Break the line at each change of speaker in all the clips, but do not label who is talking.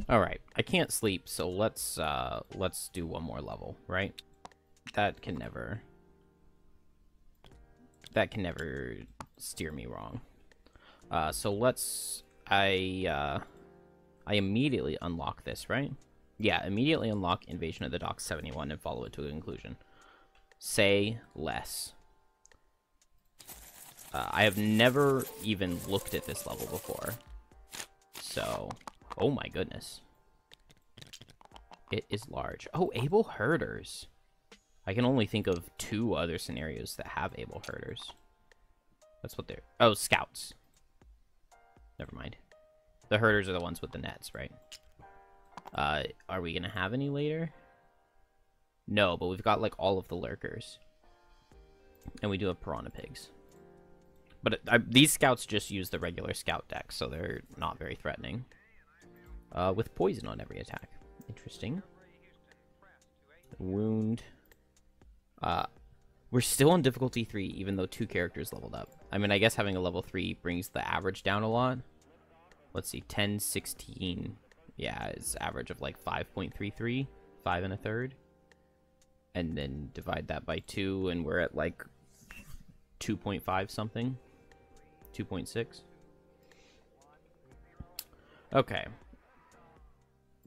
All right, I can't sleep, so let's do one more level, right? That can never steer me wrong. So let's I immediately unlock this, right? Yeah, immediately unlock Invasion of the Docks 71 and follow it to a conclusion. Say less. I have never even looked at this level before. So, oh my goodness. It is large. Oh, able herders. I can only think of 2 other scenarios that have able herders. That's what they're... Oh, scouts. Never mind. The herders are the ones with the nets, right? Are we gonna have any later? No, but we've got, like, all of the lurkers. And we do have piranha pigs. But these scouts just use the regular scout deck, so they're not very threatening. With poison on every attack. Interesting. Wound. We're still on difficulty 3, even though 2 characters leveled up. I mean, I guess having a level 3 brings the average down a lot. Let's see, 10, 16. Yeah, it's average of like 5.33, 5 and a third. And then divide that by 2, and we're at like 2.5 something. 2.6. Okay.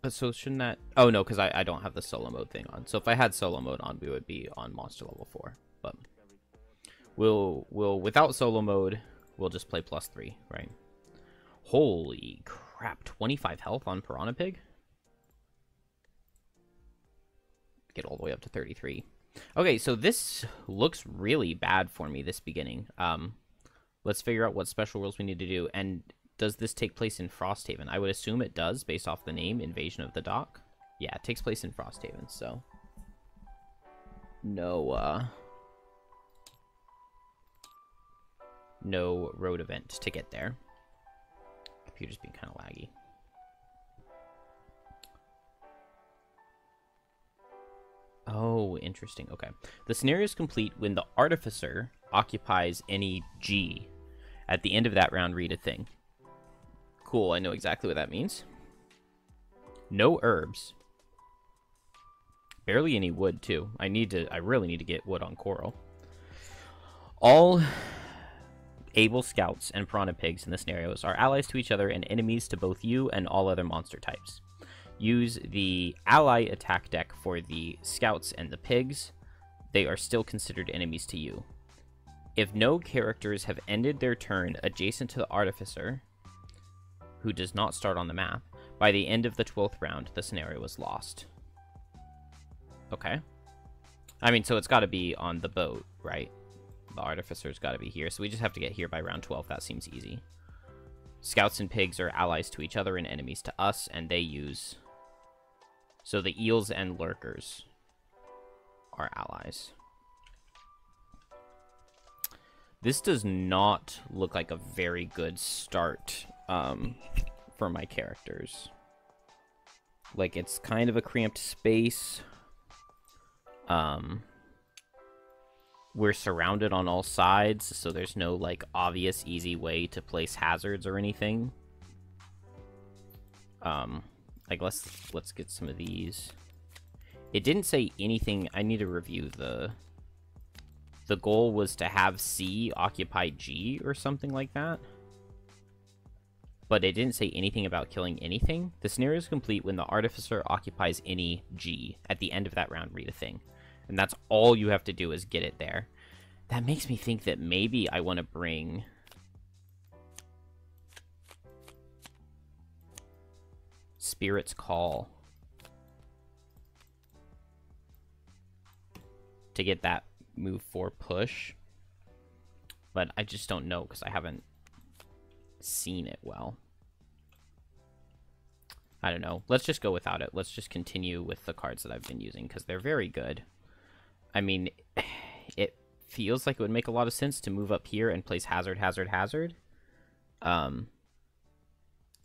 But so shouldn't that... Oh, no, because I don't have the solo mode thing on. So if I had solo mode on, we would be on monster level 4. But we'll without solo mode, we'll just play +3, right? Holy crap, 25 health on Piranha Pig? Get all the way up to 33. Okay, so this looks really bad for me, this beginning. Let's figure out what special rules we need to do. And does this take place in Frosthaven? I would assume it does, based off the name, Invasion of the Dock. Yeah, it takes place in Frosthaven, so... No road event to get there. Computer's being kind of laggy. Oh, interesting. Okay. The scenario is complete when the Artificer occupies any G. At the end of that round, read a thing. Cool, I know exactly what that means. No herbs. Barely any wood, too. I really need to get wood on coral. All able scouts and piranha pigs in the scenarios are allies to each other and enemies to both you and all other monster types. Use the ally attack deck for the scouts and the pigs. They are still considered enemies to you. If no characters have ended their turn adjacent to the Artificer, who does not start on the map, by the end of the 12th round, the scenario is lost. Okay. I mean, so it's got to be on the boat, right? The Artificer's got to be here, so we just have to get here by round 12. That seems easy. Scouts and pigs are allies to each other and enemies to us, and they use... So the eels and lurkers are allies. This does not look like a very good start for my characters. Like, it's kind of a cramped space. We're surrounded on all sides, so there's no, like, obvious, easy way to place hazards or anything. Like, let's get some of these. It didn't say anything. I need to review the goal was to have C occupy G or something like that. But it didn't say anything about killing anything. The scenario is complete when the Artificer occupies any G. At the end of that round, read a thing. And that's all you have to do is get it there. That makes me think that maybe I want to bring... Spirit's Call. To get that move 4 push. But I just don't know because I haven't seen it well. I don't know. Let's just go without it. Let's just continue with the cards that I've been using because they're very good. I mean, it feels like it would make a lot of sense to move up here and place hazard, hazard, hazard.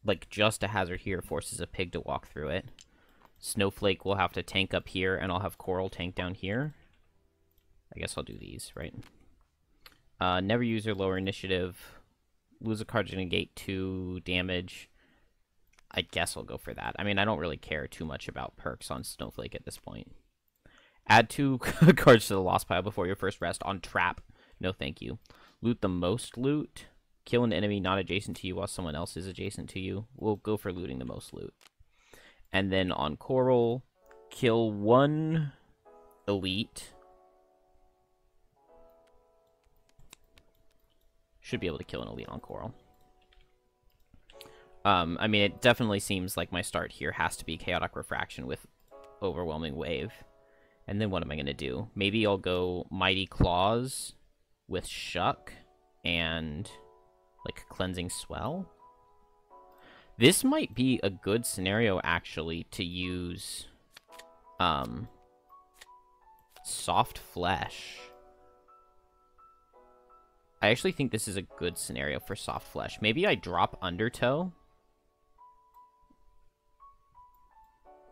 Like, just a hazard here forces a pig to walk through it. Snowflake will have to tank up here, and I'll have Coral tank down here. I guess I'll do these, right? Never use your lower initiative. Lose a card to negate 2 damage. I guess I'll go for that. I mean, I don't really care too much about perks on Snowflake at this point. Add 2 cards to the lost pile before your first rest on trap. No thank you. Loot the most loot. Kill an enemy not adjacent to you while someone else is adjacent to you. We'll go for looting the most loot. And then on Coral, kill 1 elite. Should be able to kill an elite on Coral. I mean, it definitely seems like my start here has to be Chaotic Refraction with Overwhelming Wave. And then what am I going to do? Maybe I'll go Mighty Claws with Shuck and, like, Cleansing Swell? This might be a good scenario, actually, to use, Soft Flesh. I actually think this is a good scenario for Soft Flesh. Maybe I drop Undertow.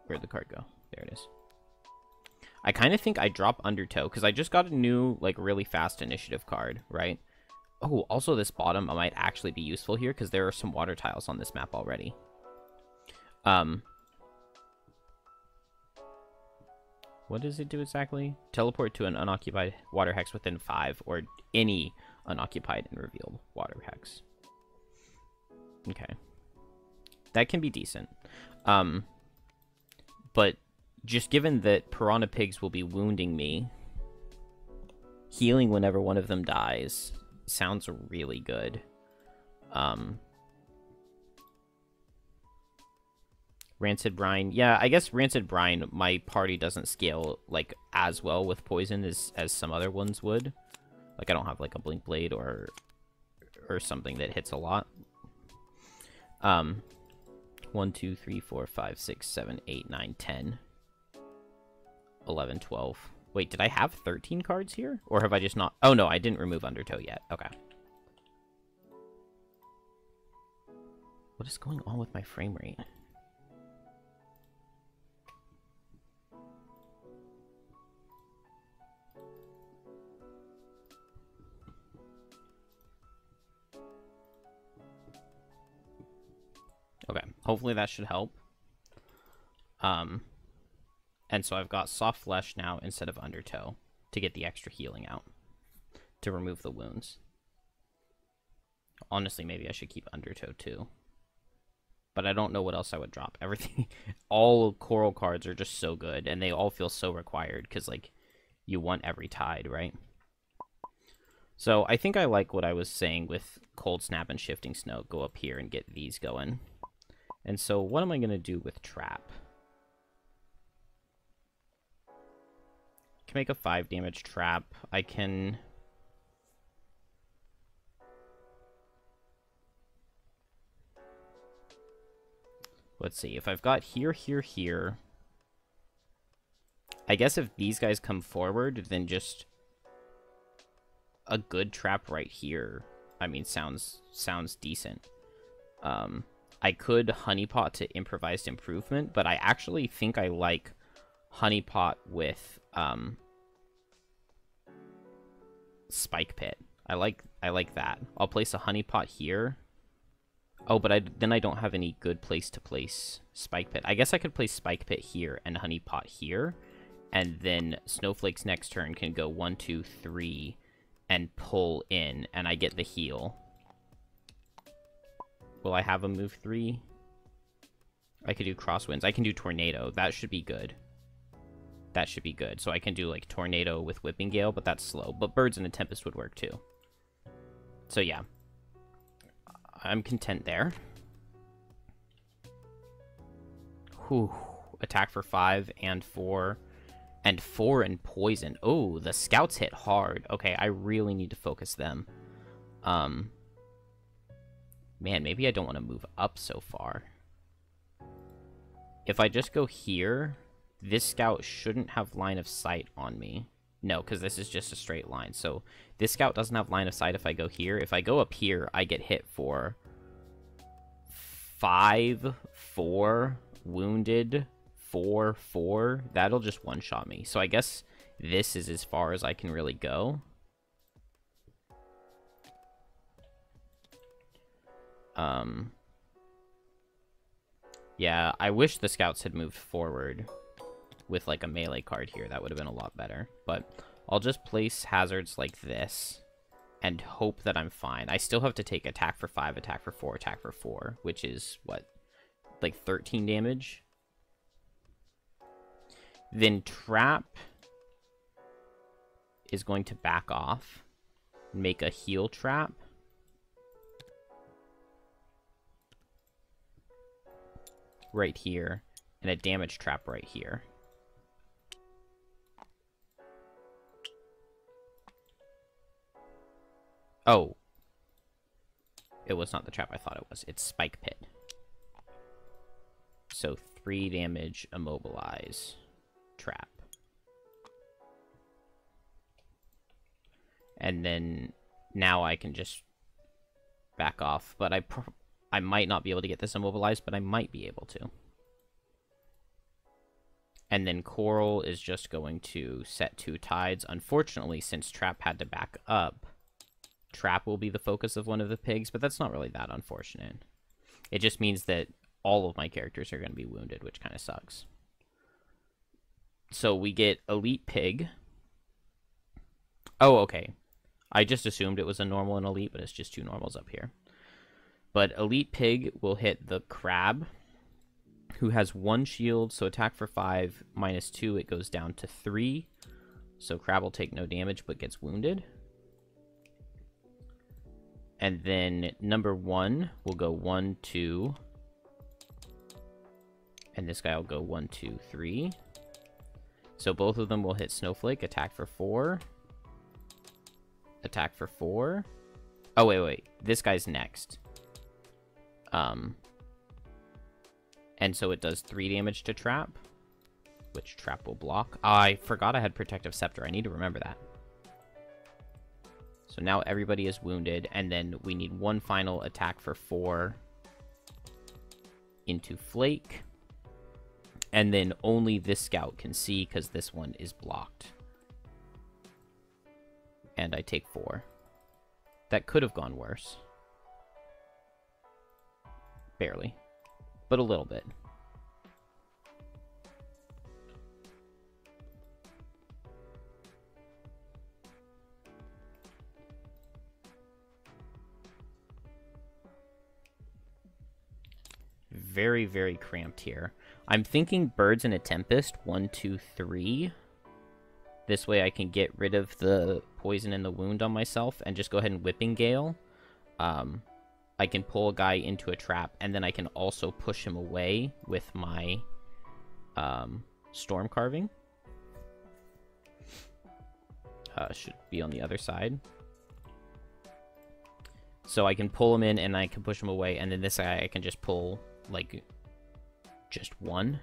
Where'd the card go? There it is. I kind of think I drop Undertow, because I just got a new, like, really fast initiative card, right? Oh, also this bottom might actually be useful here, because there are some water tiles on this map already. What does it do exactly? Teleport to an unoccupied water hex within 5, or any unoccupied and revealed water hex. Okay. That can be decent. But just given that Piranha Pigs will be wounding me, healing whenever one of them dies sounds really good. Rancid Brine. Yeah, I guess Rancid Brine, my party doesn't scale, like, as well with poison as some other ones would. Like, I don't have, like, a Blink Blade or something that hits a lot. 1, 2, 3, 4, 5, 6, 7, 8, 9, 10. 11, 12. Wait, did I have 13 cards here? Or have I just not... Oh, no, I didn't remove Undertow yet. Okay. What is going on with my frame rate? Okay, hopefully that should help. And so I've got Soft Flesh now instead of Undertow to get the extra healing out, to remove the wounds. Honestly, maybe I should keep Undertow too. But I don't know what else I would drop. Everything, all Coral cards are just so good, and they all feel so required, because, like, you want every tide, right? So I think I like what I was saying with Cold Snap and Shifting Snow. Go up here and get these going. And so what am I going to do with Trap? I can make a 5 damage trap. I can... Let's see. If I've got here, here, here... I guess if these guys come forward, then just... a good trap right here, I mean, sounds decent. I could Honeypot to Improvised Improvement, but I actually think I like Honeypot with Spike Pit. I like that. I'll place a Honeypot here. Oh, but then I don't have any good place to place Spike Pit. I guess I could place Spike Pit here and Honeypot here, and then Snowflake's next turn can go 1, 2, 3, and pull in, and I get the heal. Will I have a move 3? I could do Crosswinds. I can do Tornado. That should be good. That should be good. So I can do, like, Tornado with Whipping Gale, but that's slow. But Birds in a Tempest would work, too. So, yeah. I'm content there. Whew. Attack for 5 and 4. And 4 in Poison. Oh, the Scouts hit hard. Okay, I really need to focus them. Man, maybe I don't want to move up so far. If I just go here, this Scout shouldn't have line of sight on me. No, because this is just a straight line. So this Scout doesn't have line of sight if I go here. If I go up here, I get hit for 5, 4, wounded, 4, 4. That'll just one-shot me. So I guess this is as far as I can really go. Yeah, I wish the scouts had moved forward with, like, a melee card here. That would have been a lot better. But I'll just place hazards like this and hope that I'm fine. I still have to take attack for 5, attack for 4, attack for 4, which is, what, like 13 damage? Then Trap is going to back off, make a heal trap. Right here, and a damage trap right here. Oh. It was not the trap I thought it was. It's Spike Pit. So 3 damage, immobilize, trap. And then now I can just back off, but I might not be able to get this immobilized, but I might be able to. And then Coral is just going to set 2 tides. Unfortunately, since Trap had to back up, Trap will be the focus of one of the pigs, but that's not really that unfortunate. It just means that all of my characters are going to be wounded, which kind of sucks. So we get Elite Pig. Oh, okay. I just assumed it was a normal and elite, but it's just 2 normals up here. But Elite Pig will hit the Crab, who has 1 shield, so attack for 5, -2, it goes down to 3. So Crab will take no damage, but gets wounded. And then number 1 will go 1, 2. And this guy will go 1, 2, 3. So both of them will hit Snowflake, attack for 4. Attack for 4. Oh, wait. This guy's next. And so it does 3 damage to Trap, which Trap will block. I forgot I had Protective Scepter. I need to remember that. So now everybody is wounded, and then we need 1 final attack for 4 into Flake. And then only this scout can see, because this one is blocked. And I take 4. That could have gone worse. Barely. But a little bit. Very, very cramped here. I'm thinking Birds in a Tempest, 1, 2, 3. This way I can get rid of the poison and the wound on myself and just go ahead and Whipping Gale. I can pull a guy into a trap, and then I can also push him away with my Storm Carving. Should be on the other side. So I can pull him in, and I can push him away, and then this guy I can just pull, like, just 1.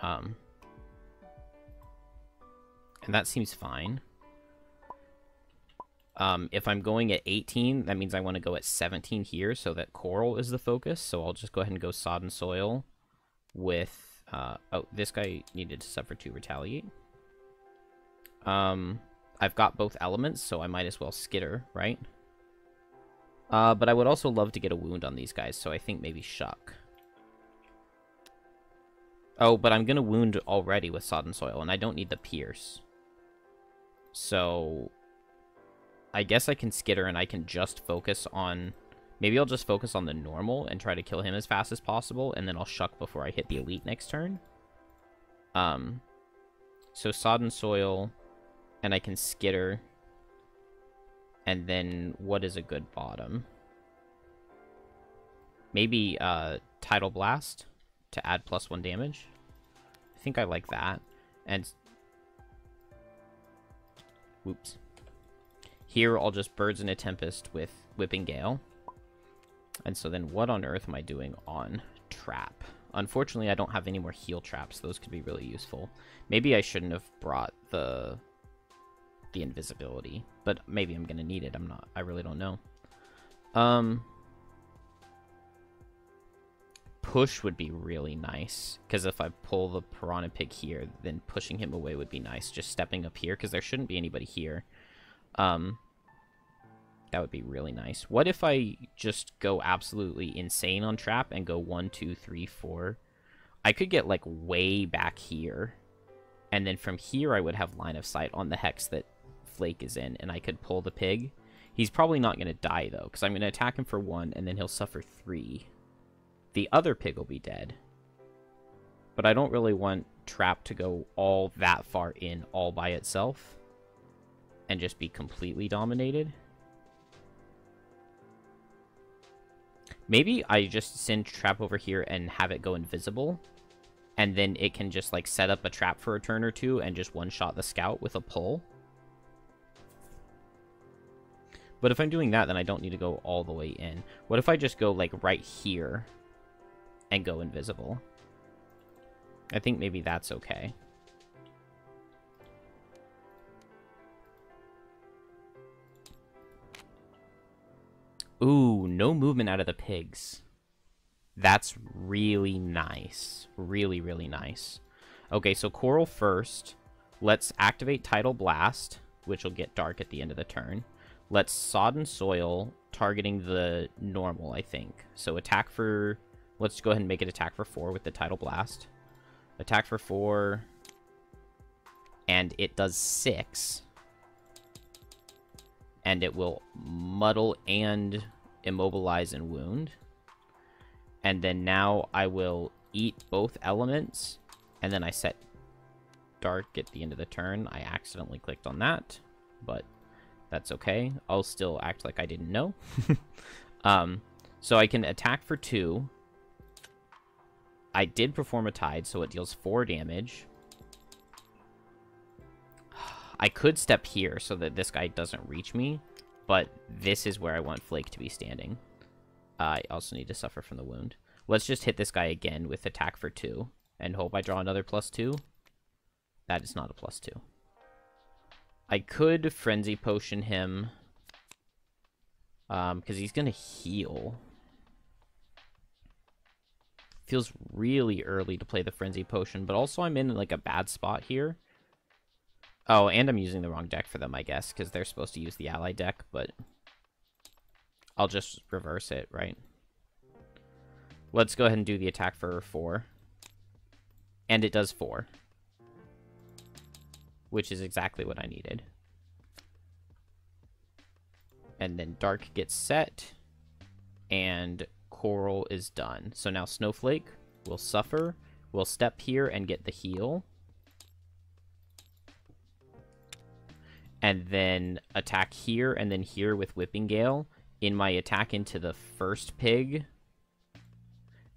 And that seems fine. If I'm going at 18, that means I want to go at 17 here so that Coral is the focus. So I'll just go ahead and go Sodden Soil with... oh, this guy needed to suffer 2 retaliate. I've got both elements, so I might as well Skitter, right? But I would also love to get a wound on these guys, so I think maybe Shuck. Oh, but I'm going to wound already with Sodden Soil, and I don't need the Pierce. So... I guess I can Skitter, and I can just focus on... Maybe I'll just focus on the normal and try to kill him as fast as possible, and then I'll Shuck before I hit the elite next turn. So Sodden Soil, and I can Skitter. And then what is a good bottom? Maybe Tidal Blast to add +1 damage. I think I like that. And... Whoops. Here, I'll just Birds in a Tempest with Whipping Gale. And so then what on earth am I doing on Trap? Unfortunately, I don't have any more heal traps. Those could be really useful. Maybe I shouldn't have brought the invisibility, but maybe I'm going to need it. I really don't know. Push would be really nice, because if I pull the Piranha Pig here, then pushing him away would be nice. Just stepping up here, because there shouldn't be anybody here. That would be really nice. What if I just go absolutely insane on trap and go 1, 2, 3, 4? I could get, like, way back here. And then from here, I would have line of sight on the hex that Flake is in, and I could pull the pig. He's probably not going to die, though, because I'm going to attack him for 1, and then he'll suffer 3. The other pig will be dead. But I don't really want trap to go all that far in all by itself and just be completely dominated. Maybe I just send trap over here and have it go invisible, and then it can just, like, set up a trap for a turn or two and just one-shot the scout with a pull. But if I'm doing that, then I don't need to go all the way in. What if I just go, like, right here and go invisible? I think maybe that's okay. Ooh, no movement out of the pigs. That's really nice. Really, really nice. Okay, so Coral first. Let's activate Tidal Blast, which will get dark at the end of the turn. Let's Sodden Soil, targeting the normal, I think. So attack for... Let's go ahead and make it attack for 4 with the Tidal Blast. Attack for 4. And it does 6. And it will muddle and immobilize and wound. And then now I will eat both elements. And then I set dark at the end of the turn. I accidentally clicked on that, but that's okay. I'll still act like I didn't know. So I can attack for 2. I did perform a tide, so it deals 4 damage. I could step here so that this guy doesn't reach me, but this is where I want Flake to be standing. I also need to suffer from the wound. Let's just hit this guy again with attack for 2, and hope I draw another +2. That is not a +2. I could Frenzy Potion him, because he's going to heal. Feels really early to play the Frenzy Potion, but also I'm in, like, a bad spot here. Oh, and I'm using the wrong deck for them, I guess, because they're supposed to use the ally deck, but I'll just reverse it, right? Let's go ahead and do the attack for 4. And it does 4. Which is exactly what I needed. And then Dark gets set, and Coral is done. So now Snowflake will suffer. We'll step here and get the heal. And then attack here and then here with Whipping Gale. In my attack into the first pig.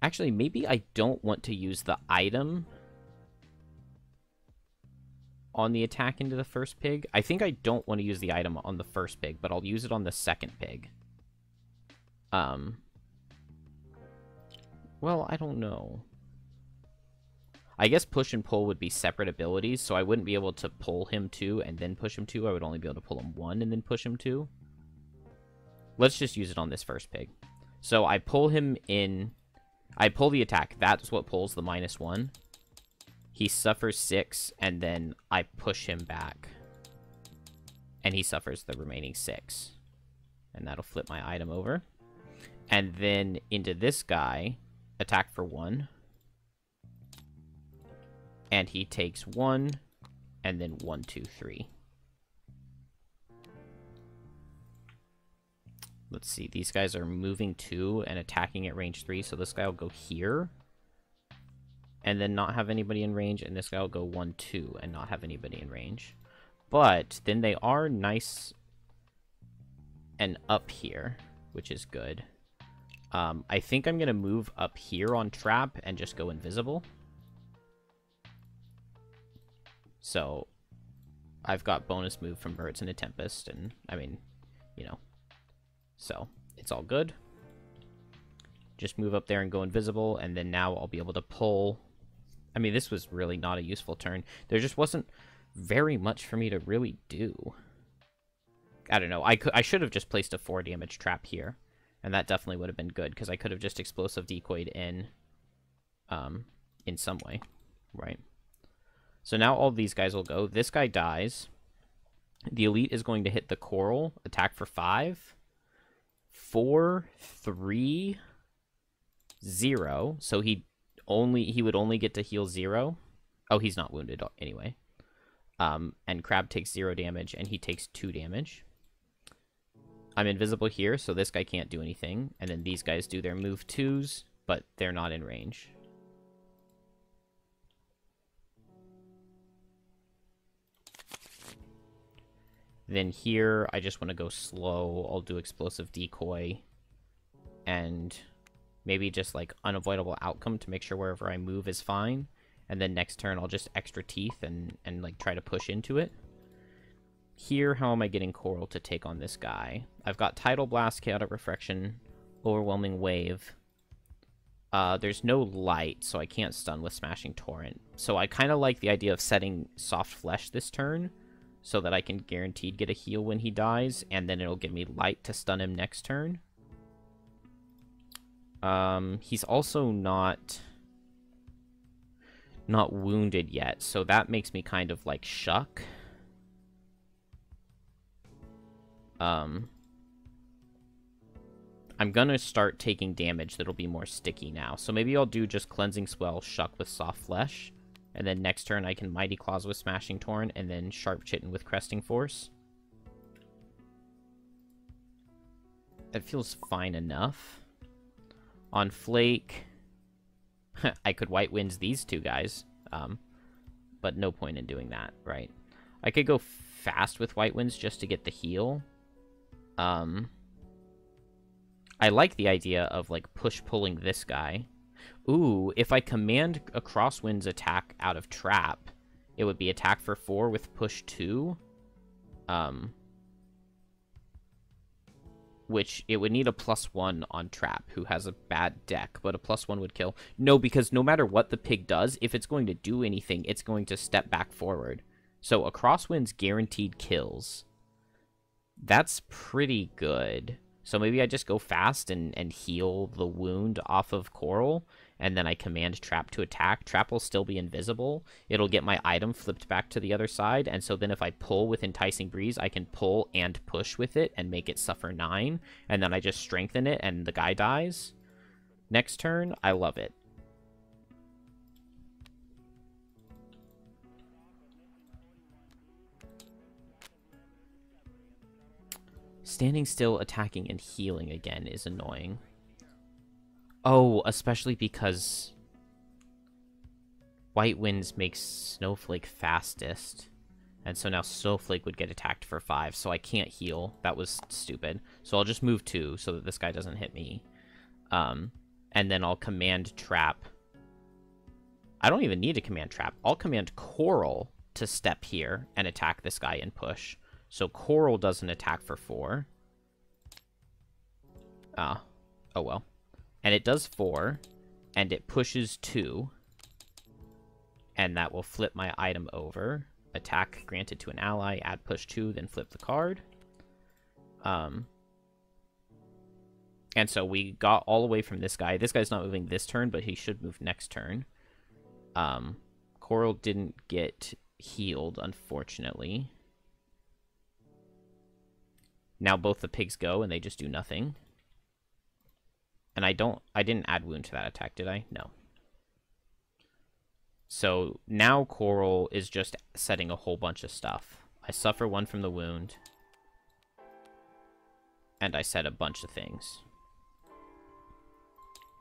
Actually, maybe I don't want to use the item on the attack into the first pig. I think I don't want to use the item on the first pig, but I'll use it on the second pig. Well, I don't know. I guess push and pull would be separate abilities, so I wouldn't be able to pull him 2 and then push him 2. I would only be able to pull him 1 and then push him 2. Let's just use it on this first pig. So I pull him in. I pull the attack. That's what pulls the -1. He suffers 6, and then I push him back. And he suffers the remaining 6. And that'll flip my item over. And then into this guy, attack for 1. And he takes 1, and then 1, 2, 3. Let's see, these guys are moving 2 and attacking at range 3, so this guy will go here. And then not have anybody in range, and this guy will go 1, 2, and not have anybody in range. But then they are nice and up here, which is good. I think I'm going to move up here on trap and just go invisible. So I've got bonus move from Birds and a Tempest, and I mean, you know, so it's all good. Just move up there and go invisible, and then now I'll be able to pull. I mean, this was really not a useful turn. There just wasn't very much for me to really do. I don't know. I should have just placed a 4 damage trap here, and that definitely would have been good, because I could have just explosive decoyed in some way, right? So now all these guys will go. This guy dies. The elite is going to hit the Coral, attack for 5. 4, 3, 0. So he would only get to heal 0. Oh, he's not wounded anyway. And Crab takes 0 damage, and he takes 2 damage. I'm invisible here, so this guy can't do anything. And then these guys do their move 2s, but they're not in range. Then here, I just want to go slow. I'll do Explosive Decoy. And maybe just, like, Unavoidable Outcome to make sure wherever I move is fine. And then next turn, I'll just Extra Teeth and like, try to push into it. Here, how am I getting Coral to take on this guy? I've got Tidal Blast, Chaotic Refraction, Overwhelming Wave. There's no light, so I can't stun with Smashing Torrent. So I kind of like the idea of setting Soft Flesh this turn, so that I can guaranteed get a heal when he dies, and then it'll give me light to stun him next turn. He's also not wounded yet, so that makes me kind of like shuck. I'm gonna start taking damage that'll be more sticky now. So maybe I'll do just Cleansing Swell, Shuck with Soft Flesh. And then next turn I can Mighty Claws with Smashing Torrent, and then Sharp Chitin with Cresting Force. That feels fine enough. On Flake, I could White Winds these two guys. But no point in doing that, right? I could go fast with White Winds just to get the heal. I like the idea of, like, push-pulling this guy. Ooh, if I command a Crosswinds attack out of Trap, it would be attack for 4 with push 2. Which, it would need a +1 on Trap, who has a bad deck, but a +1 would kill. No, because no matter what the pig does, if it's going to do anything, it's going to step back forward. So a Crosswinds guaranteed kills. That's pretty good. So maybe I just go fast and heal the wound off of Coral, and then I command Trap to attack. Trap will still be invisible. It'll get my item flipped back to the other side, and so then if I pull with Enticing Breeze, I can pull and push with it and make it suffer 9, and then I just strengthen it and the guy dies. Next turn, I love it. Standing still, attacking, and healing again is annoying. Oh, especially because White Winds makes Snowflake fastest. And so now Snowflake would get attacked for 5, so I can't heal. That was stupid. So I'll just move 2 so that this guy doesn't hit me. And then I'll command Trap. I don't even need to command Trap. I'll command Coral to step here and attack this guy and push. So Coral does an attack for 4. Oh well. And it does 4, and it pushes 2. And that will flip my item over. Attack granted to an ally, add push 2, then flip the card. And so we got all away from this guy. This guy's not moving this turn, but he should move next turn. Coral didn't get healed, unfortunately. Now both the pigs go, and they just do nothing. And I didn't add wound to that attack, did I? No. So now Coral is just setting a whole bunch of stuff. I suffer 1 from the wound. And I set a bunch of things.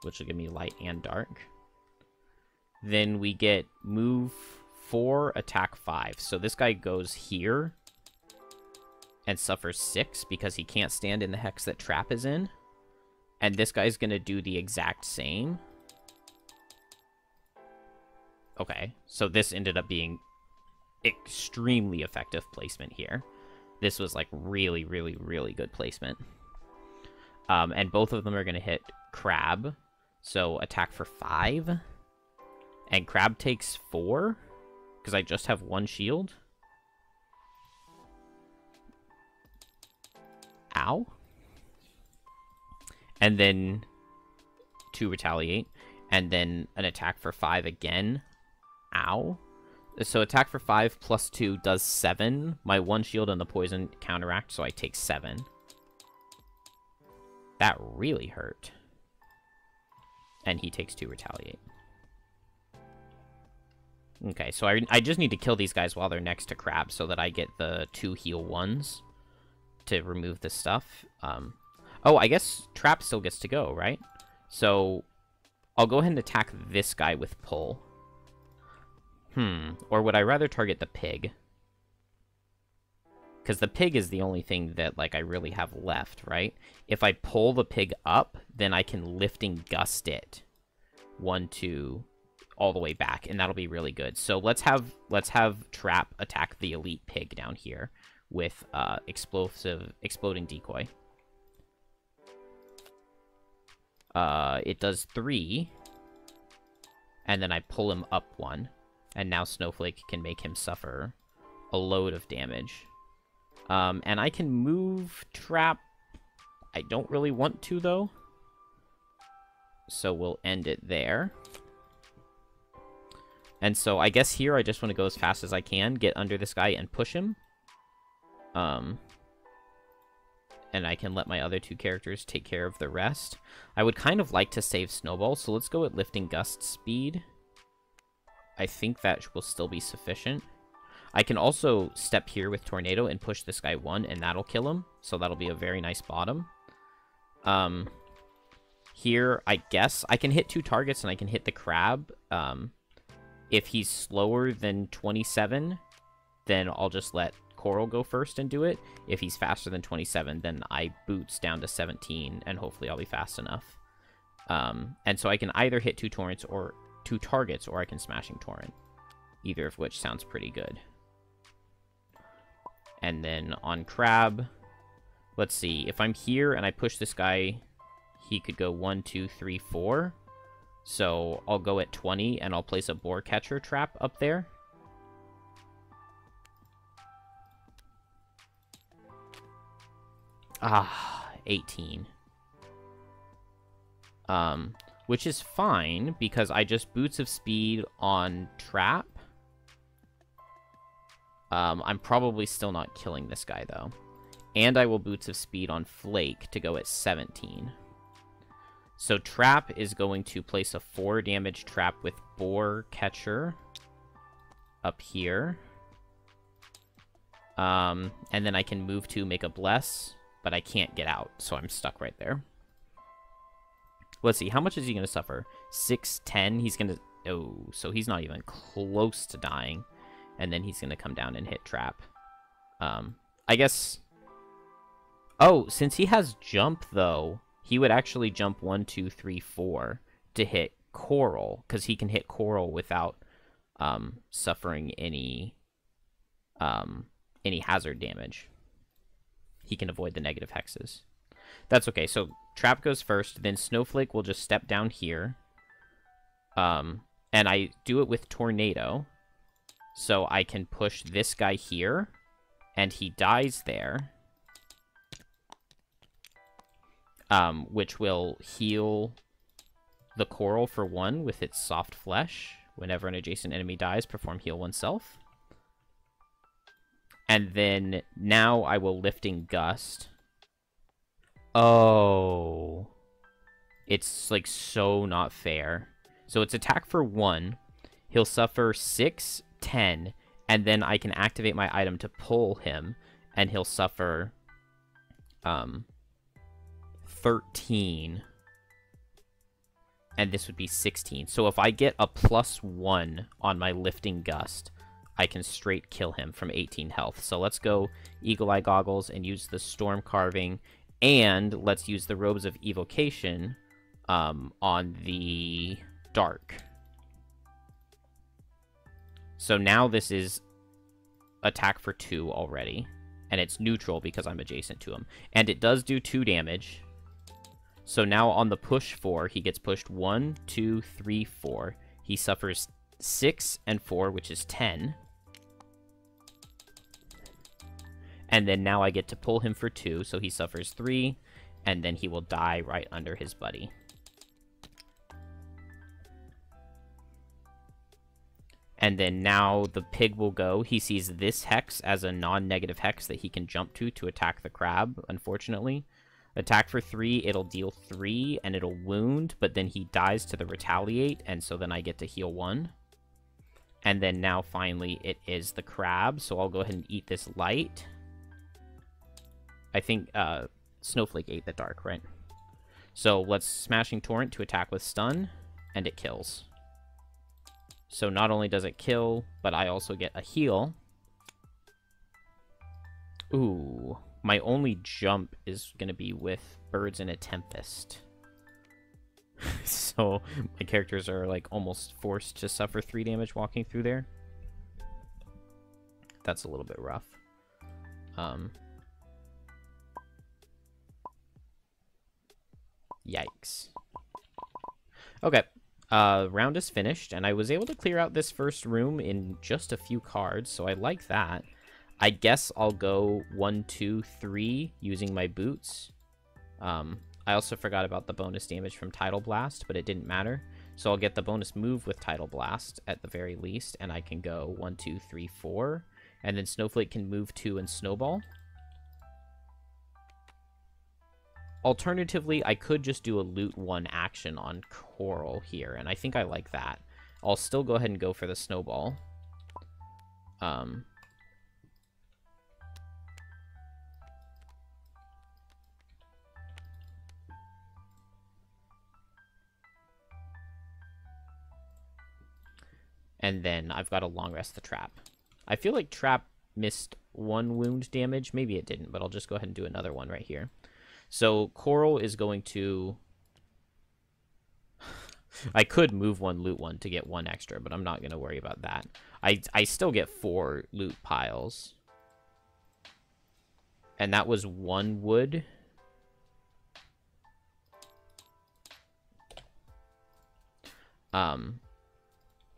Which will give me light and dark. Then we get move 4, attack 5. So this guy goes here and suffers 6 because he can't stand in the hex that Trap is in. And this guy's going to do the exact same. Okay, so this ended up being extremely effective placement here. This was, like, really, really, really good placement. And both of them are going to hit Crab. So attack for 5. And Crab takes 4, because I just have 1 shield. Ow. And then 2 retaliate. And then an attack for 5 again. Ow. So attack for 5 plus 2 does 7. My 1 shield and the poison counteract, so I take 7. That really hurt. And he takes 2 retaliate. Okay, so I just need to kill these guys while they're next to Crab so that I get the 2 heal 1s to remove the stuff. Oh, I guess Trap still gets to go, right? So I'll go ahead and attack this guy with Pull. Or would I rather target the pig? Because the pig is the only thing that, like, I really have left, right? If I pull the pig up, then I can Lifting Gust it 1, 2, all the way back, and that'll be really good. So let's have Trap attack the elite pig down here with exploding decoy. It does 3, and then I pull him up 1, and now Snowflake can make him suffer a load of damage. And I can move Trap. I don't really want to, though. So we'll end it there. And so I guess here I just want to go as fast as I can, get under this guy and push him. And I can let my other 2 characters take care of the rest. I would kind of like to save Snowball, so let's go at Lifting Gust speed. I think that will still be sufficient. I can also step here with Tornado and push this guy 1, and that'll kill him. So that'll be a very nice bottom. Here, I guess I can hit 2 targets, and I can hit the Crab. If he's slower than 27, then I'll just let Coral go first and do it. If he's faster than 27, then I boots down to 17, and hopefully I'll be fast enough. And so I can either hit 2 torrents or 2 targets, or I can Smashing Torrent. Either of which sounds pretty good. And then on Crab, let's see. If I'm here and I push this guy, he could go 1, 2, 3, 4. So I'll go at 20, and I'll place a Boar Catcher trap up there. Ah, 18. Which is fine, because I just Boots of Speed on Trap. I'm probably still not killing this guy, though. And I will Boots of Speed on Flake to go at 17. So Trap is going to place a 4 damage trap with Boar Catcher up here. And then I can move to make a Bless, but I can't get out, so I'm stuck right there. Let's see, how much is he going to suffer? 6, 10, he's going to... Oh, so he's not even close to dying. And then he's going to come down and hit Trap. I guess... Oh, since he has Jump, though, he would actually jump 1, 2, 3, 4 to hit Coral, because he can hit Coral without suffering any hazard damage. He can avoid the negative hexes. That's okay. So Trap goes first, then Snowflake will just step down here. And I do it with Tornado. So I can push this guy here, and he dies there. Which will heal the Coral for 1 with its Soft Flesh. Whenever an adjacent enemy dies, perform heal oneself. And then now I will Lifting Gust. Oh. It's, like, so not fair. So it's attack for 1. He'll suffer 6, 10, and then I can activate my item to pull him, and he'll suffer 13. And this would be 16. So if I get a +1 on my Lifting Gust, I can straight kill him from 18 health. So let's go Eagle Eye Goggles and use the Storm Carving, and let's use the Robes of Evocation on the Dark. So now this is attack for 2 already, and it's neutral because I'm adjacent to him. And it does do 2 damage. So now on the push 4, he gets pushed 1, 2, 3, 4. He suffers 6 and 4, which is 10. And then now I get to pull him for 2, so he suffers 3, and then he will die right under his buddy. And then now the pig will go. He sees this hex as a non-negative hex that he can jump to attack the crab, unfortunately. Attack for 3, it'll deal 3, and it'll wound, but then he dies to the retaliate, and so then I get to heal 1. And then now, finally, it is the crab, so I'll go ahead and eat this light. I think Snowflake ate the dark, right? So let's Smashing Torrent to attack with stun, and it kills. So not only does it kill, but I also get a heal. Ooh, my only jump is going to be with Birds in a Tempest. So my characters are like almost forced to suffer 3 damage walking through there. That's a little bit rough. Yikes. Okay. Round is finished, and I was able to clear out this first room in just a few cards, so I like that. I guess I'll go 1, 2, 3 using my boots. I also forgot about the bonus damage from Tidal Blast, but it didn't matter. So I'll get the bonus move with Tidal Blast at the very least, and I can go 1, 2, 3, 4. And then Snowflake can move 2 and Snowball. Alternatively, I could just do a loot 1 action on Coral here, and I think I like that. I'll still go ahead and go for the Snowball. And then I've got to long rest the Trap. I feel like Trap missed 1 wound damage. Maybe it didn't, but I'll just go ahead and do another one right here. So Coral is going to... I could move 1, loot 1 to get 1 extra, but I'm not going to worry about that. I still get 4 loot piles. And that was 1 wood.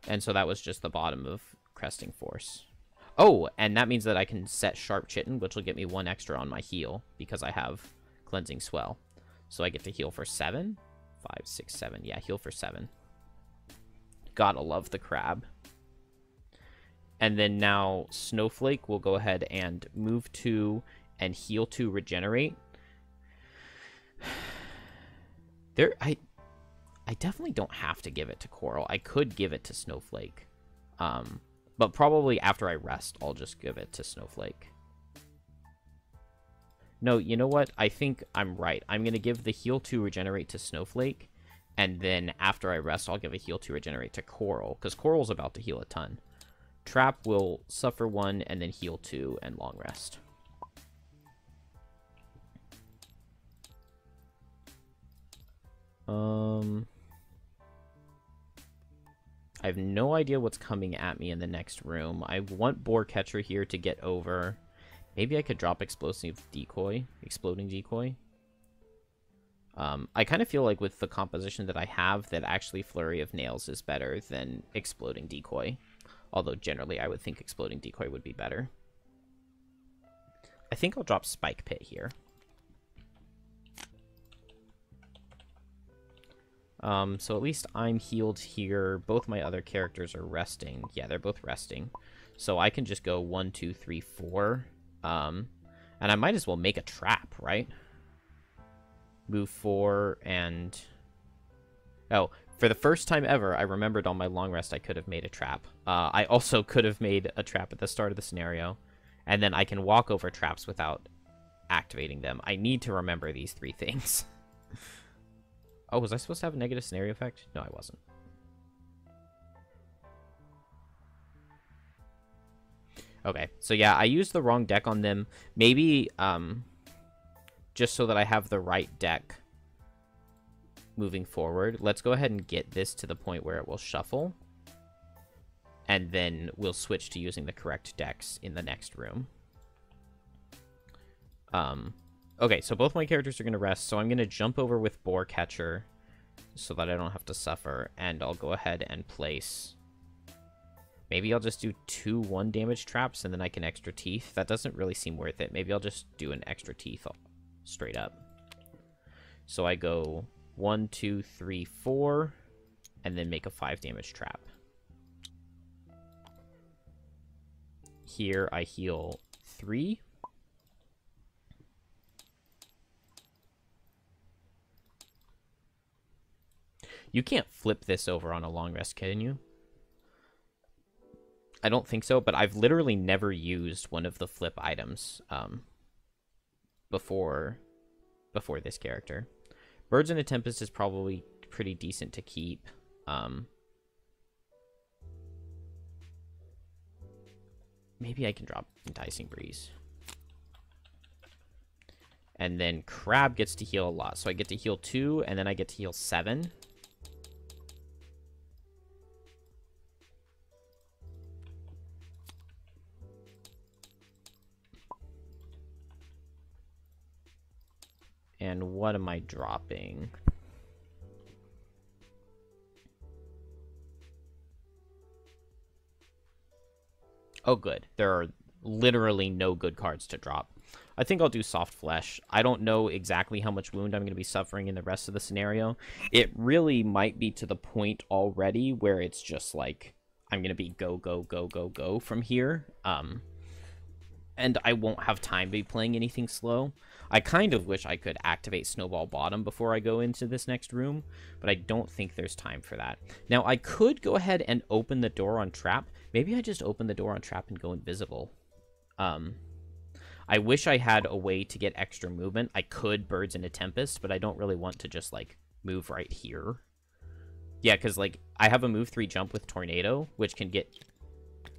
And so that was just the bottom of Cresting Force. Oh, and that means that I can set Sharp Chitin, which will get me 1 extra on my heal, because I have Cleansing Swell. So I get to heal for 7? 5, 6, 7. Yeah, heal for 7. Gotta love the crab. And then now Snowflake will go ahead and move 2 and heal 2 regenerate. I definitely don't have to give it to Coral. I could give it to Snowflake. But probably after I rest, I'll just give it to Snowflake. No, you know what? I think I'm right. I'm going to give the heal 2 regenerate to Snowflake. And then after I rest, I'll give a heal 2 regenerate to Coral. Because Coral's about to heal a ton. Trap will suffer 1 and then heal 2 and long rest. I have no idea what's coming at me in the next room. I want Boar Catcher here to get over. Maybe I could drop Exploding Decoy. I kind of feel like with the composition that I have that actually Flurry of Nails is better than Exploding Decoy. Although generally I would think Exploding Decoy would be better. I think I'll drop Spike Pit here. So at least I'm healed here. Both my other characters are resting. Yeah, they're both resting. So I can just go 1, 2, 3, 4. And I might as well make a trap, right? Move 4 and... Oh, for the first time ever, I remembered on my long rest I could have made a trap. I also could have made a trap at the start of the scenario. And then I can walk over traps without activating them. I need to remember these 3 things. Oh, was I supposed to have a negative scenario effect? No, I wasn't. Okay, so yeah, I used the wrong deck on them. Maybe, just so that I have the right deck moving forward. Let's go ahead and get this to the point where it will shuffle. And then we'll switch to using the correct decks in the next room. Okay, so both my characters are going to rest, so I'm going to jump over with Boar Catcher so that I don't have to suffer, and I'll go ahead and place... Maybe I'll just do 2 1-damage traps, and then I can extra teeth. That doesn't really seem worth it. Maybe I'll just do an extra teeth straight up. So I go 1, 2, 3, 4, and then make a 5-damage trap. Here I heal 3. You can't flip this over on a long rest, can you? I don't think so, but I've literally never used one of the flip items before this character. Birds in a Tempest is probably pretty decent to keep. Maybe I can drop Enticing Breeze. And then Crab gets to heal a lot. So I get to heal 2, and then I get to heal 7. And what am I dropping? Oh, good. There are literally no good cards to drop. I think I'll do Soft Flesh. I don't know exactly how much wound I'm going to be suffering in the rest of the scenario. It really might be to the point already where it's just like, I'm going to be go, go, go, go, go from here. And I won't have time to be playing anything slow. I kind of wish I could activate Snowball Bottom before I go into this next room, but I don't think there's time for that. Now, I could go ahead and open the door on Trap. Maybe I just open the door on Trap and go invisible. I wish I had a way to get extra movement. I could Birds in a Tempest, but I don't really want to just, like, move right here. Yeah, because, like, I have a move 3 jump with Tornado, which can get...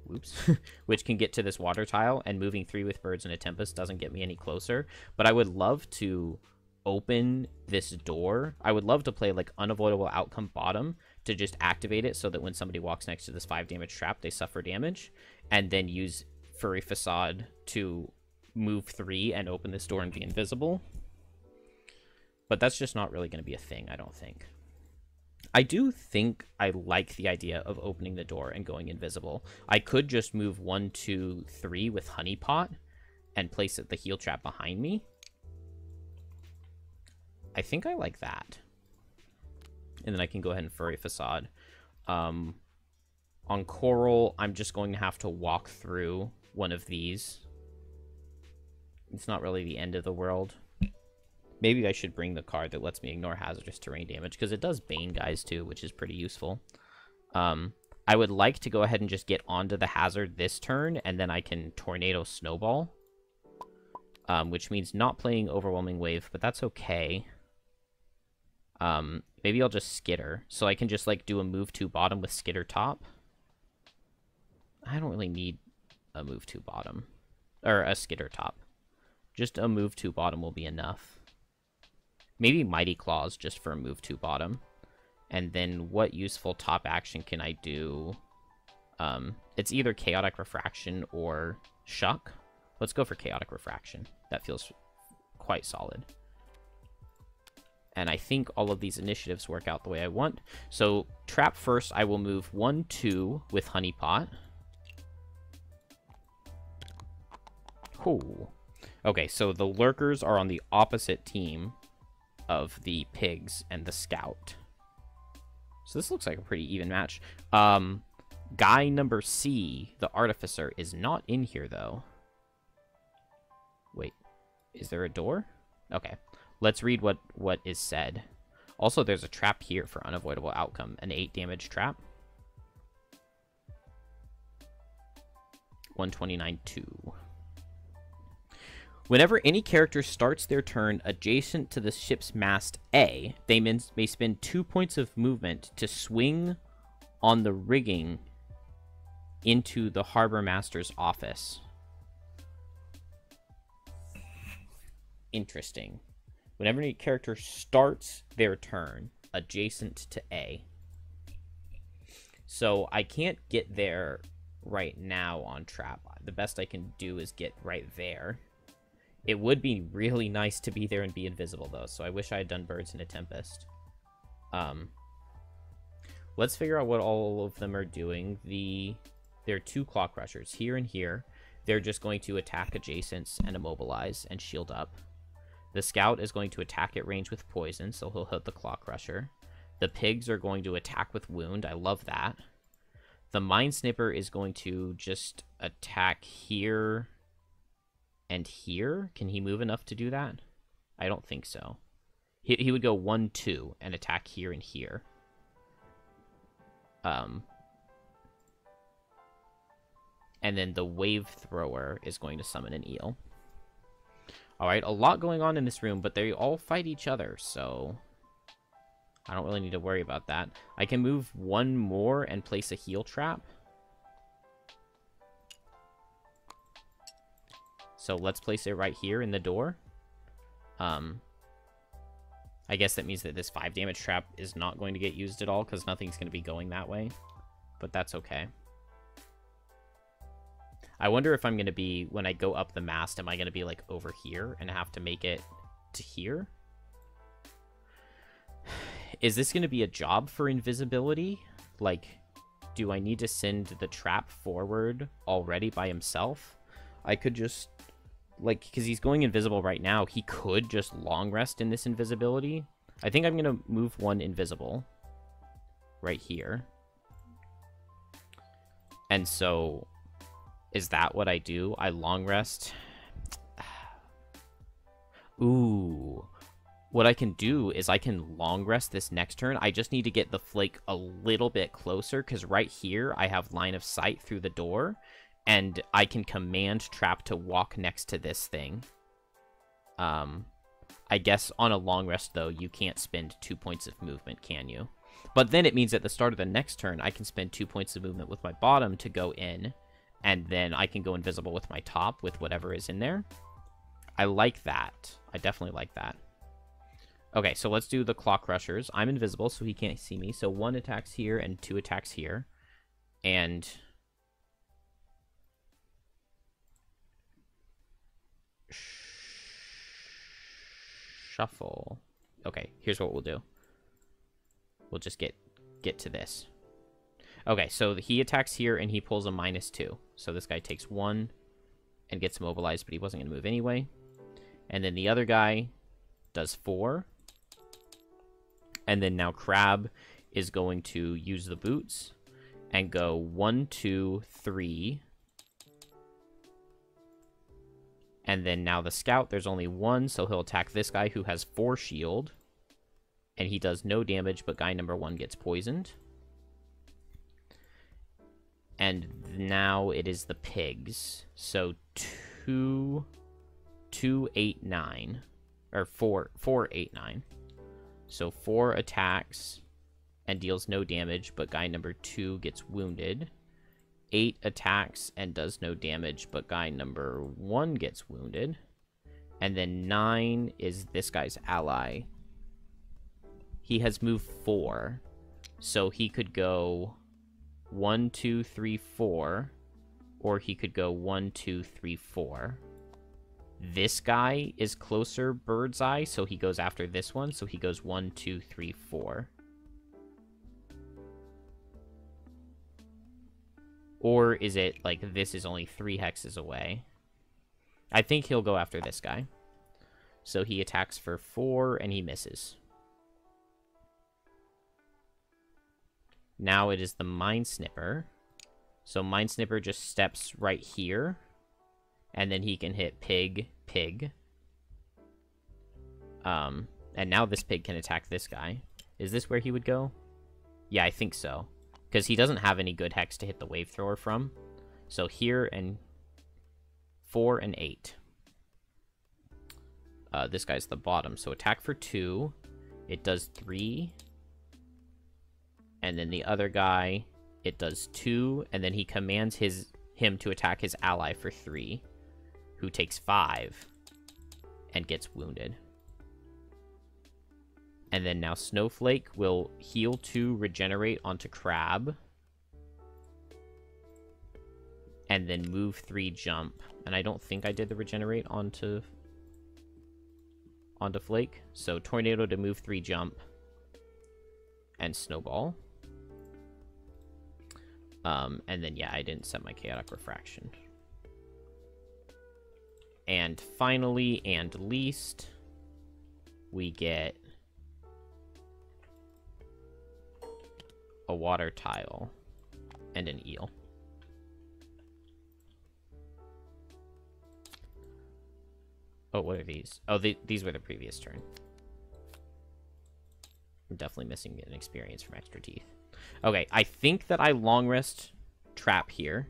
Whoops. Which can get to this water tile, and moving 3 with Birds in a Tempest doesn't get me any closer. But I would love to open this door. I would love to play, like, Unavoidable Outcome Bottom to just activate it so that when somebody walks next to this 5 damage trap, they suffer damage. And then use Furry Facade to move 3 and open this door and be invisible. But that's just not really going to be a thing, I don't think. I do think I like the idea of opening the door and going invisible. I could just move 1, 2, 3 with Honey Pot and place the heal trap behind me. I think I like that. And then I can go ahead and Furry Facade. On Coral, I'm just going to have to walk through one of these. It's not really the end of the world. Maybe I should bring the card that lets me ignore hazardous terrain damage, because it does Bane guys too, which is pretty useful. I would like to go ahead and just get onto the hazard this turn, and then I can Tornado Snowball. Which means not playing Overwhelming Wave, but that's okay. Maybe I'll just Skitter, so I can just, like, do a move 2 bottom with Skitter top. I don't really need a move 2 bottom. Or a Skitter top. Just a move 2 bottom will be enough. Maybe Mighty Claws just for a move 2 bottom. And then what useful top action can I do? It's either Chaotic Refraction or Shuck. Let's go for Chaotic Refraction. That feels quite solid. And I think all of these initiatives work out the way I want. So, Trap first, I will move 1, 2 with Honey Pot. Ooh. Okay, so the Lurkers are on the opposite team of the Pigs and the Scout. So this looks like a pretty even match. Guy number C, the Artificer, is not in here, though. Wait, is there a door? Okay, let's read what is said. Also, there's a trap here for Unavoidable Outcome, an 8 damage trap. 129-2. Whenever any character starts their turn adjacent to the ship's mast A, they may spend 2 points of movement to swing on the rigging into the Harbor Master's office. Interesting. Whenever any character starts their turn adjacent to A. So I can't get there right now on Trap. The best I can do is get right there. It would be really nice to be there and be invisible, though, so I wish I had done Birds in a Tempest. Let's figure out what all of them are doing. There are 2 Claw Crushers, here and here. They're just going to attack adjacents and immobilize and shield up. The Scout is going to attack at range with Poison, so he'll hit the Claw Crusher. The Pigs are going to attack with Wound. I love that. The Mind Snipper is going to just attack here and here. Can he move enough to do that? I don't think so. He would go 1, 2 and attack here and here. And then the wave thrower is going to summon an eel. Alright, a lot going on in this room, but they all fight each other, so I don't really need to worry about that. I can move one more and place a heal trap. So let's place it right here in the door. I guess that means that this 5 damage trap is not going to get used at all, because nothing's going to be going that way. But that's okay. I wonder if I'm going to be, when I go up the mast, am I going to be, like, over here and have to make it to here? Is this going to be a job for invisibility? Like, do I need to send the trap forward already by himself? I could just, like, because he's going invisible right now, he could just long rest in this invisibility. I think I'm going to move one invisible right here. And so, is that what I do? I long rest. Ooh. What I can do is I can long rest this next turn. I just need to get the flake a little bit closer, because right here I have line of sight through the door, and I can command trap to walk next to this thing. I guess on a long rest, though, you can't spend 2 points of movement, can you? But then it means at the start of the next turn, I can spend 2 points of movement with my bottom to go in, and then I can go invisible with my top with whatever is in there. I like that. I definitely like that. Okay, so let's do the Clock Rushers. I'm invisible, so he can't see me. So 1 attacks here and 2 attacks here. And shuffle. Okay, here's what we'll do. We'll just get to this. Okay, so he attacks here, and he pulls a -2. So this guy takes 1 and gets mobilized, but he wasn't going to move anyway. And then the other guy does 4. And then now Crab is going to use the boots and go 1, 2, 3. And then now the Scout, there's only 1, so he'll attack this guy who has 4 shield. And he does no damage, but guy number 1 gets poisoned. And now it is the pigs. So 2, 8, 9. Or 4, 8, 9. So 4 attacks and deals no damage, but guy number 2 gets wounded. 8 attacks and does no damage, but guy number 1 gets wounded. And then 9 is this guy's ally. He has moved 4. So he could go 1, 2, 3, 4. Or he could go 1, 2, 3, 4. This guy is closer bird's eye, so he goes after this one. So he goes 1, 2, 3, 4. Or is it like this is only 3 hexes away? I think he'll go after this guy. So he attacks for 4 and he misses. Now it is the Mind Snipper. So Mind Snipper just steps right here. And then he can hit pig, pig. And now this pig can attack this guy. Is this where he would go? Yeah, I think so. Because he doesn't have any good hex to hit the wave thrower from. So here and 4 and 8. This guy's the bottom. So attack for 2. It does 3. And then the other guy, it does 2. And then he commands him to attack his ally for 3. Who takes 5 and gets wounded. And then now Snowflake will heal 2, regenerate onto Crab. And then move 3, jump. And I don't think I did the regenerate onto Flake. So Tornado to move 3, jump. And Snowball. And then, yeah, I didn't set my Chaotic Refraction. And finally, and least, we get a water tile and an eel. Oh, what are these? Oh, these were the previous turn. I'm definitely missing an experience from Extra Teeth. Okay, I think that I long rest trap here.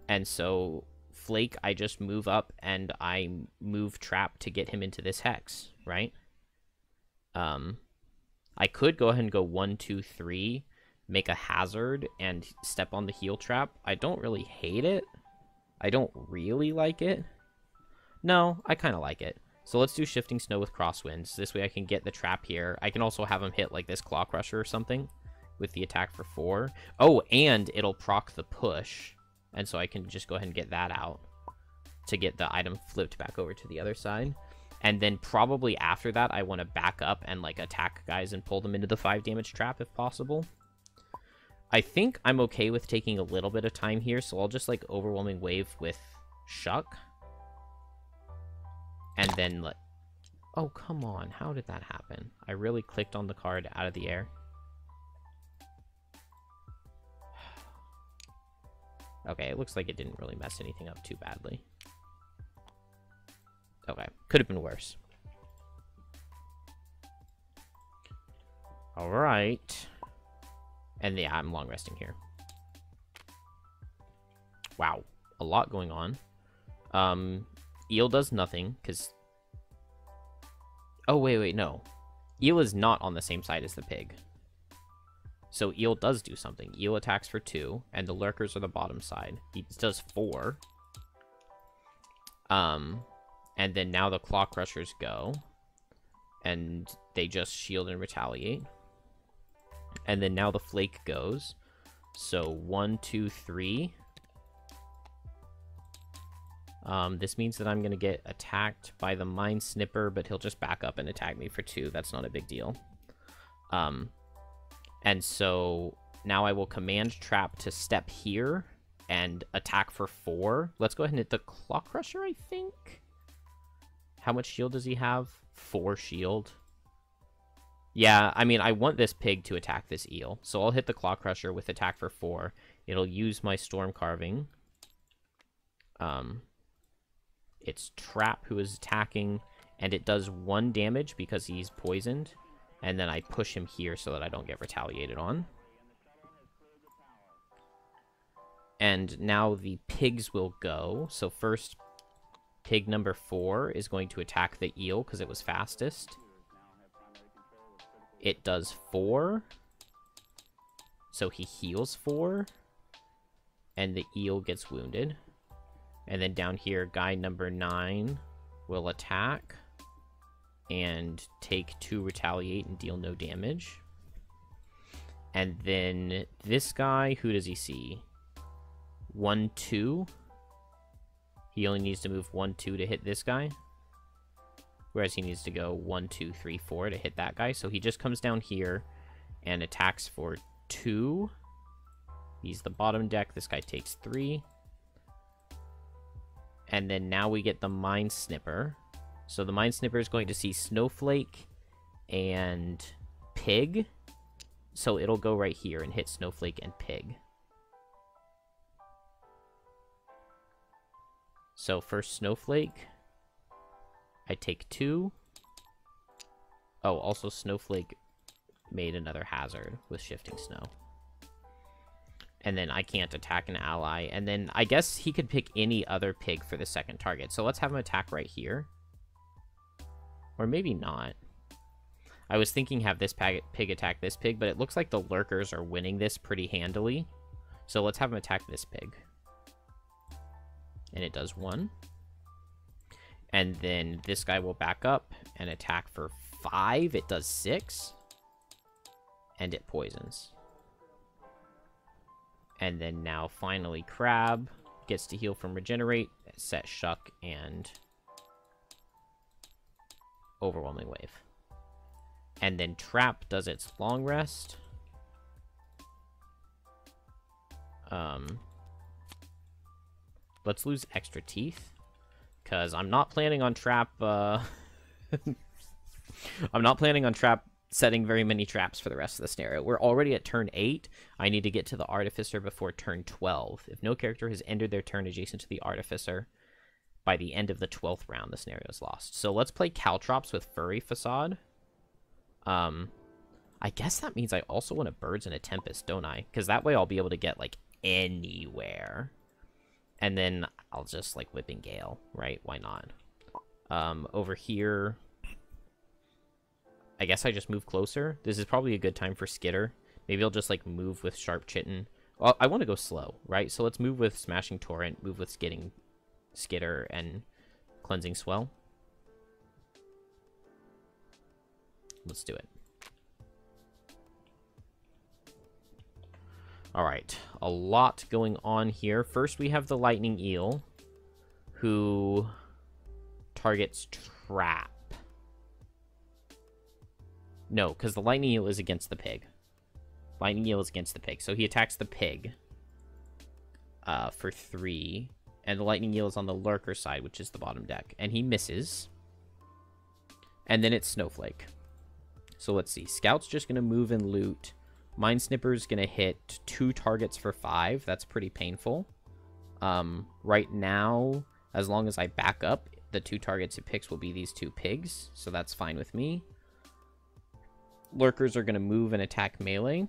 And so Flake, I just move up and I move trap to get him into this hex, right? I could go ahead and go 1, 2, 3, make a hazard, and step on the heal trap. I don't really hate it. I don't really like it. No, I kind of like it. So let's do Shifting Snow with Crosswinds. This way I can get the trap here. I can also have him hit like this Claw Crusher or something with the attack for 4. Oh, and it'll proc the push. And so I can just go ahead and get that out to get the item flipped back over to the other side. And then probably after that, I want to back up and like attack guys and pull them into the 5 damage trap if possible. I think I'm okay with taking a little bit of time here, so I'll just like Overwhelming Wave with Shuck. And then let... Oh, come on. How did that happen? I really clicked on the card out of the air. Okay, it looks like it didn't really mess anything up too badly. Okay, could have been worse. Alright. And yeah, I'm long resting here. Wow, a lot going on. Eel does nothing, because... Oh, wait, no. Eel is not on the same side as the pig. So Eel does do something. Eel attacks for 2, and the lurkers are the bottom side. He does 4. And then now the Claw Crushers go. And they just shield and retaliate. And then now the Flake goes. So 1, 2, 3. This means that I'm going to get attacked by the Mind Snipper, but he'll just back up and attack me for 2. That's not a big deal. And so now I will command Trap to step here and attack for 4. Let's go ahead and hit the Claw Crusher, I think. How much shield does he have? 4 shield. Yeah, I mean, I want this pig to attack this eel. So I'll hit the Claw Crusher with attack for 4. It'll use my Storm Carving. It's Trap who is attacking, and it does 1 damage because he's poisoned. And then I push him here so that I don't get retaliated on. And now the pigs will go. So first, pig number 4 is going to attack the eel because it was fastest. It does 4. So he heals 4. And the eel gets wounded. And then down here, guy number 9 will attack and take 2 retaliate and deal no damage. And then this guy, who does he see? 1, 2. He only needs to move 1, 2 to hit this guy. Whereas he needs to go 1, 2, 3, 4 to hit that guy. So he just comes down here and attacks for 2. He's the bottom deck. This guy takes 3. And then now we get the Mind Snipper. So the Mind Snipper is going to see Snowflake and Pig. So it'll go right here and hit Snowflake and Pig. So first Snowflake. I take 2. Oh, also Snowflake made another hazard with Shifting Snow. And then I can't attack an ally. And then I guess he could pick any other pig for the second target. So let's have him attack right here. Or maybe not. I was thinking have this pig attack this pig, but it looks like the lurkers are winning this pretty handily. So let's have him attack this pig. And it does 1. And then this guy will back up and attack for 5. It does 6. And it poisons. And then now finally Crab gets to heal from Regenerate, set Shuck, and Overwhelming Wave. And then Trap does its long rest. Let's lose extra teeth, because I'm not planning on Trap, I'm not planning on Trap setting very many traps for the rest of the scenario. We're already at turn 8. I need to get to the Artificer before turn 12. If no character has ended their turn adjacent to the Artificer by the end of the 12th round, the scenario is lost. So let's play Caltrops with Furry Facade. I guess that means I also want a Birds and a Tempest, don't I? Because that way I'll be able to get, like, anywhere. And then I'll just, like, Whipping Gale, right? Why not? Over here, I guess I just move closer. This is probably a good time for Skitter. Maybe I'll just, like, move with Sharp Chitin. Well, I want to go slow, right? So let's move with Smashing Torrent, move with Skitter, and Cleansing Swell. Let's do it. Alright, a lot going on here. First, we have the Lightning Eel, who targets Trap. No, because the Lightning Eel is against the Pig. Lightning Eel is against the Pig, so he attacks the Pig for 3. And the Lightning Eel is on the Lurker side, which is the bottom deck. And he misses. And then it's Snowflake. So let's see. Scout's just going to move and loot. Mind Snipper's going to hit 2 targets for 5. That's pretty painful. Right now, as long as I back up, the 2 targets it picks will be these 2 pigs. So that's fine with me. Lurkers are going to move and attack melee.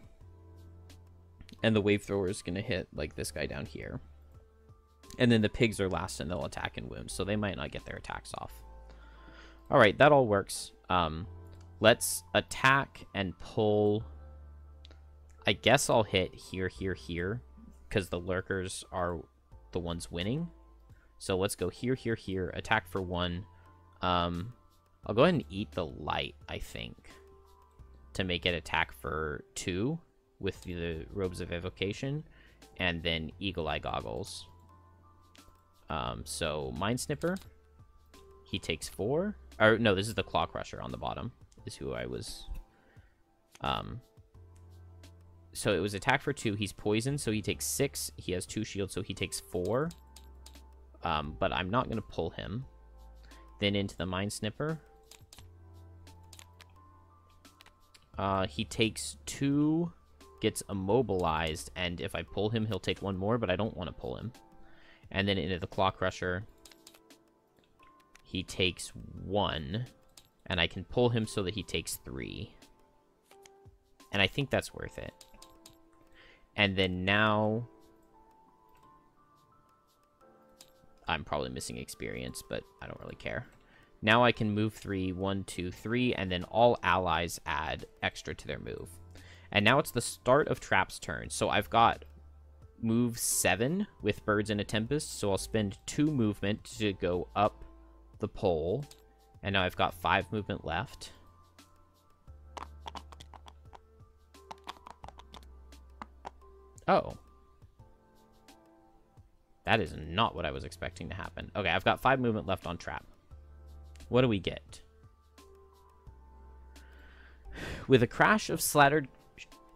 And the Wave Thrower is going to hit, like, this guy down here. And then the pigs are last, and they'll attack and wound, so they might not get their attacks off. Alright, that all works. Let's attack and pull. I guess I'll hit here, here, here, because the Lurkers are the ones winning. So let's go here, here, here, attack for 1. I'll go ahead and eat the light, I think, to make it attack for 2 with the Robes of Evocation, and then Eagle Eye Goggles. So Mind Snipper, he takes 4. Or no, this is the Claw Crusher on the bottom, is who I was. So it was attack for 2. He's poisoned, so he takes 6. He has 2 shields, so he takes 4. But I'm not going to pull him. Then into the Mind Snipper. He takes 2, gets immobilized, and if I pull him, he'll take 1 more, but I don't want to pull him. And then into the Claw Crusher, he takes 1, and I can pull him so that he takes 3. And I think that's worth it. And then now, I'm probably missing experience, but I don't really care. Now I can move 3, 1, 2, 3, and then all allies add extra to their move. And now it's the start of Trap's turn. So I've got move 7 with Birds and a Tempest, so I'll spend 2 movement to go up the pole. And now I've got 5 movement left. Oh. That is not what I was expecting to happen. Okay, I've got 5 movement left on Trap. What do we get? With a crash of slattered...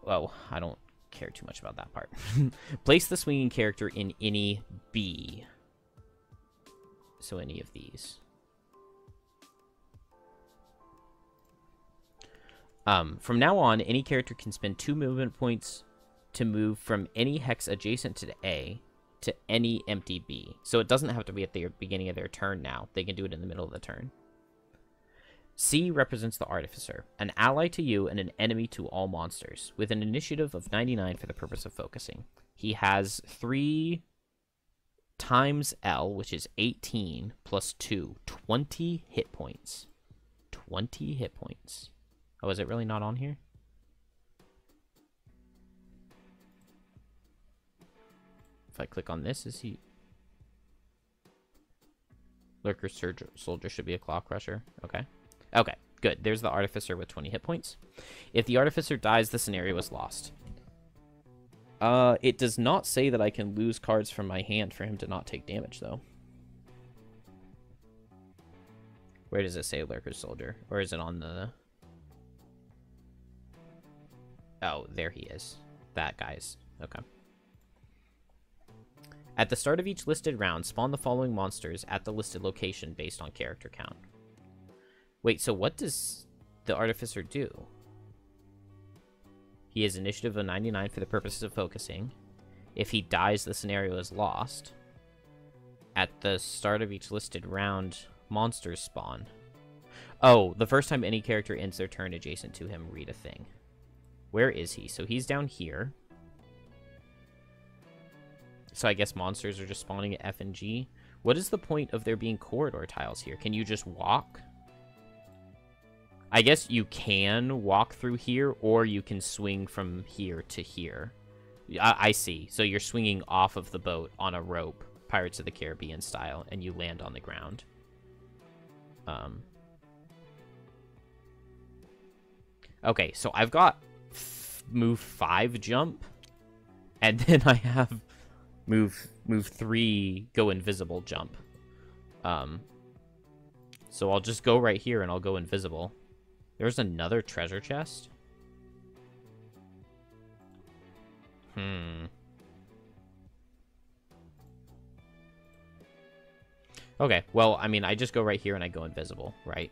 Oh, I don't care too much about that part. Place the swinging character in any B. So any of these. From now on, any character can spend 2 movement points to move from any hex adjacent to A to any empty B. So it doesn't have to be at the beginning of their turn now. They can do it in the middle of the turn. C represents the Artificer, an ally to you and an enemy to all monsters, with an initiative of 99 for the purpose of focusing. He has 3 times L, which is 18, plus 2, 20 hit points. 20 hit points. Oh, is it really not on here? If I click on this, is he... Lurker Soldier should be a Claw Crusher. Okay. Okay, good. There's the Artificer with 20 hit points. If the Artificer dies, the scenario is lost. It does not say that I can lose cards from my hand for him to not take damage, though. Where does it say Lurker Soldier? Or is it on the... Oh, there he is. That guy's... Okay. At the start of each listed round, spawn the following monsters at the listed location based on character count. Wait, so what does the Artificer do? He has initiative of 99 for the purposes of focusing. If he dies, the scenario is lost. At the start of each listed round, monsters spawn. Oh, the first time any character ends their turn adjacent to him, read a thing. Where is he? So he's down here. So I guess monsters are just spawning at F and G. What is the point of there being corridor tiles here? Can you just walk? I guess you can walk through here, or you can swing from here to here. I see. So you're swinging off of the boat on a rope, Pirates of the Caribbean style, and you land on the ground. Okay, so I've got move 5 jump, and then I have move 3 go invisible jump. So I'll just go right here and I'll go invisible. There's another treasure chest. Okay, well, I mean, I just go right here and I go invisible, right?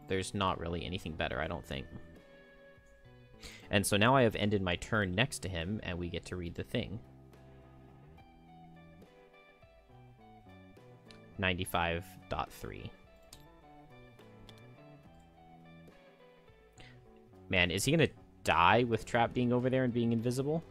There's not really anything better, I don't think. And so now I have ended my turn next to him, and we get to read the thing. 95.3. Man, is he gonna die with Trap being over there and being invisible?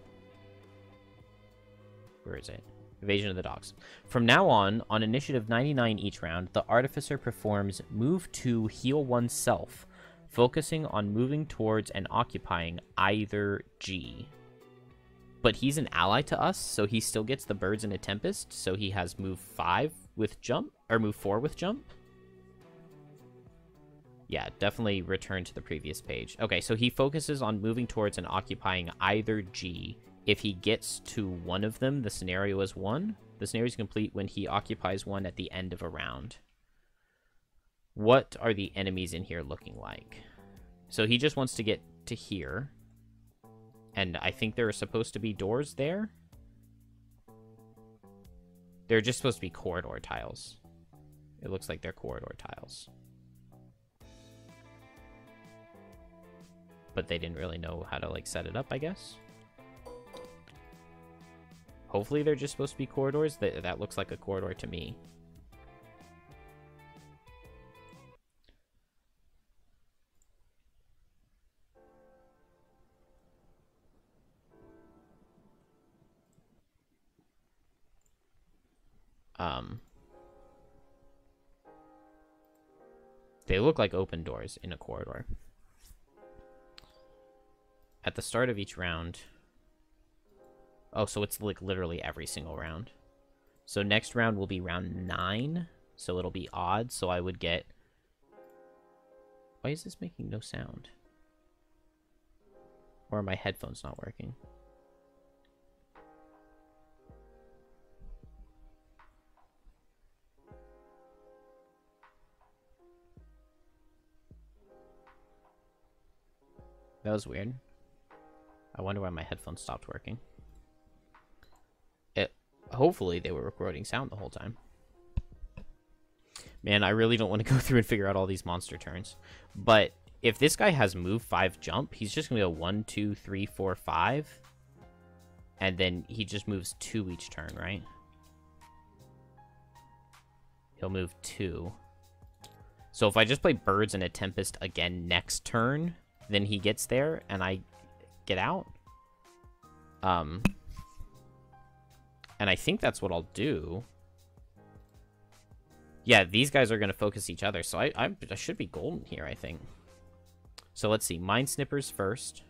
Where is it? Evasion of the Docks. From now on initiative 99 each round, the Artificer performs move 2 heal oneself, focusing on moving towards and occupying either G. But he's an ally to us, so he still gets the Birds in a Tempest, so he has move 5 with jump, or move 4 with jump. Yeah, definitely return to the previous page. Okay, so he focuses on moving towards and occupying either G. If he gets to one of them, the scenario is won. The scenario is complete when he occupies one at the end of a round. What are the enemies in here looking like? So he just wants to get to here. And I think there are supposed to be doors there. They're just supposed to be corridor tiles. It looks like they're corridor tiles. But they didn't really know how to, like, set it up, I guess. Hopefully they're just supposed to be corridors. That looks like a corridor to me. They look like open doors in a corridor. At the start of each round... Oh, so it's like literally every single round. So next round will be round 9. So it'll be odd. So I would get... Why is this making no sound? Or are my headphones not working? That was weird. I wonder why my headphones stopped working. Hopefully they were recording sound the whole time. Man, I really don't want to go through and figure out all these monster turns. But if this guy has move 5 jump, he's just going to go 1, 2, 3, 4, 5. And then he just moves 2 each turn, right? He'll move 2. So if I just play Birds in a Tempest again next turn, then he gets there and I get out. And I think that's what I'll do. Yeah, these guys are going to focus each other, so I should be golden here, I think. So let's see. Mind Snippers first.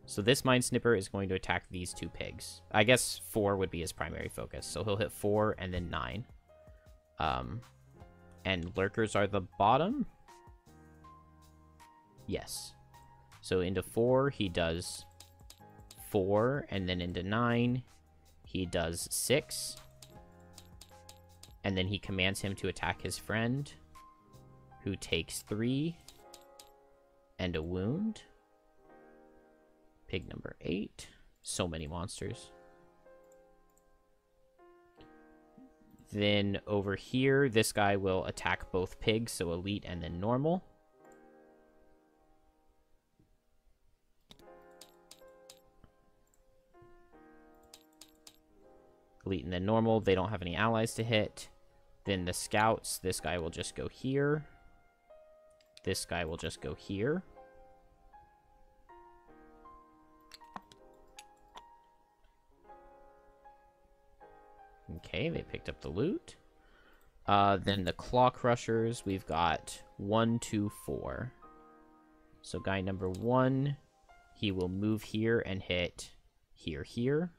So this Mind Snipper is going to attack these 2 pigs. I guess 4 would be his primary focus. So he'll hit 4 and then 9. And Lurkers are the bottom? Yes. So into 4, he does 4, and then into 9... He does 6. And then he commands him to attack his friend, who takes 3 and a wound. Pig number 8. So many monsters. Then over here, this guy will attack both pigs, so elite and then normal. Elite and then normal. They don't have any allies to hit. Then the scouts, this guy will just go here. This guy will just go here. Okay, they picked up the loot. Then the Claw Crushers, we've got 1, 2, 4. So guy number 1, he will move here and hit here, here.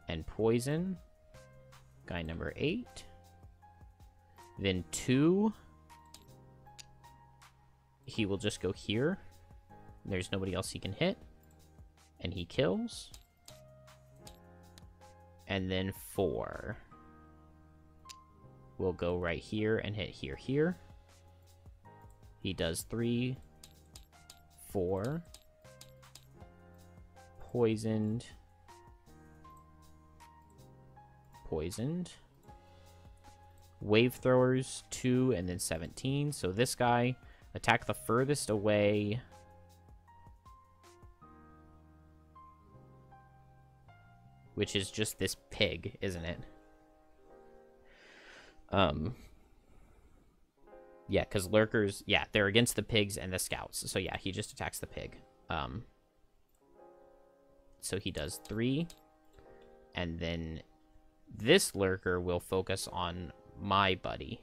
And poison. Guy number 8. Then 2, he will just go here. There's nobody else he can hit. And he kills. And then 4 will go right here and hit here, here. He does 3, 4. Poisoned. Poisoned. Wave throwers 2 and then 17. So this guy, attack the furthest away. Which is just this pig, isn't it? Yeah, because lurkers, yeah, they're against the pigs and the scouts. So yeah, he just attacks the pig. So he does 3. And then this lurker will focus on my buddy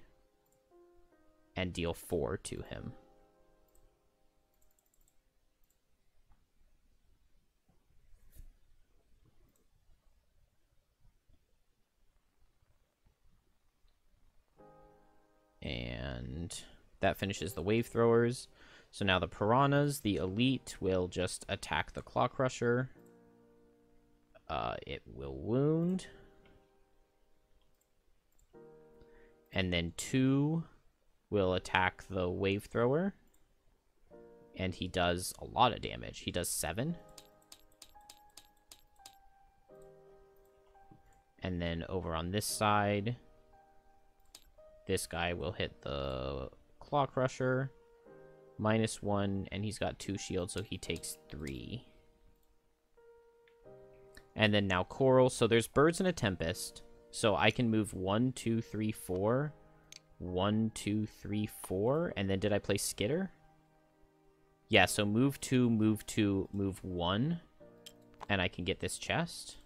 and deal 4 to him. And that finishes the wave throwers. So now the piranhas, the elite, will just attack the Claw Crusher. It will wound. And then 2 will attack the wave thrower. And he does a lot of damage. He does 7. And then over on this side, this guy will hit the Claw Crusher. -1, and he's got 2 shields, so he takes 3. And then now Coral. So there's Birds in a Tempest. So I can move 1, 2, 3, 4. 1, 2, 3, 4. And then did I play Skitter? Yeah, so move 2, move 2, move 1. And I can get this chest.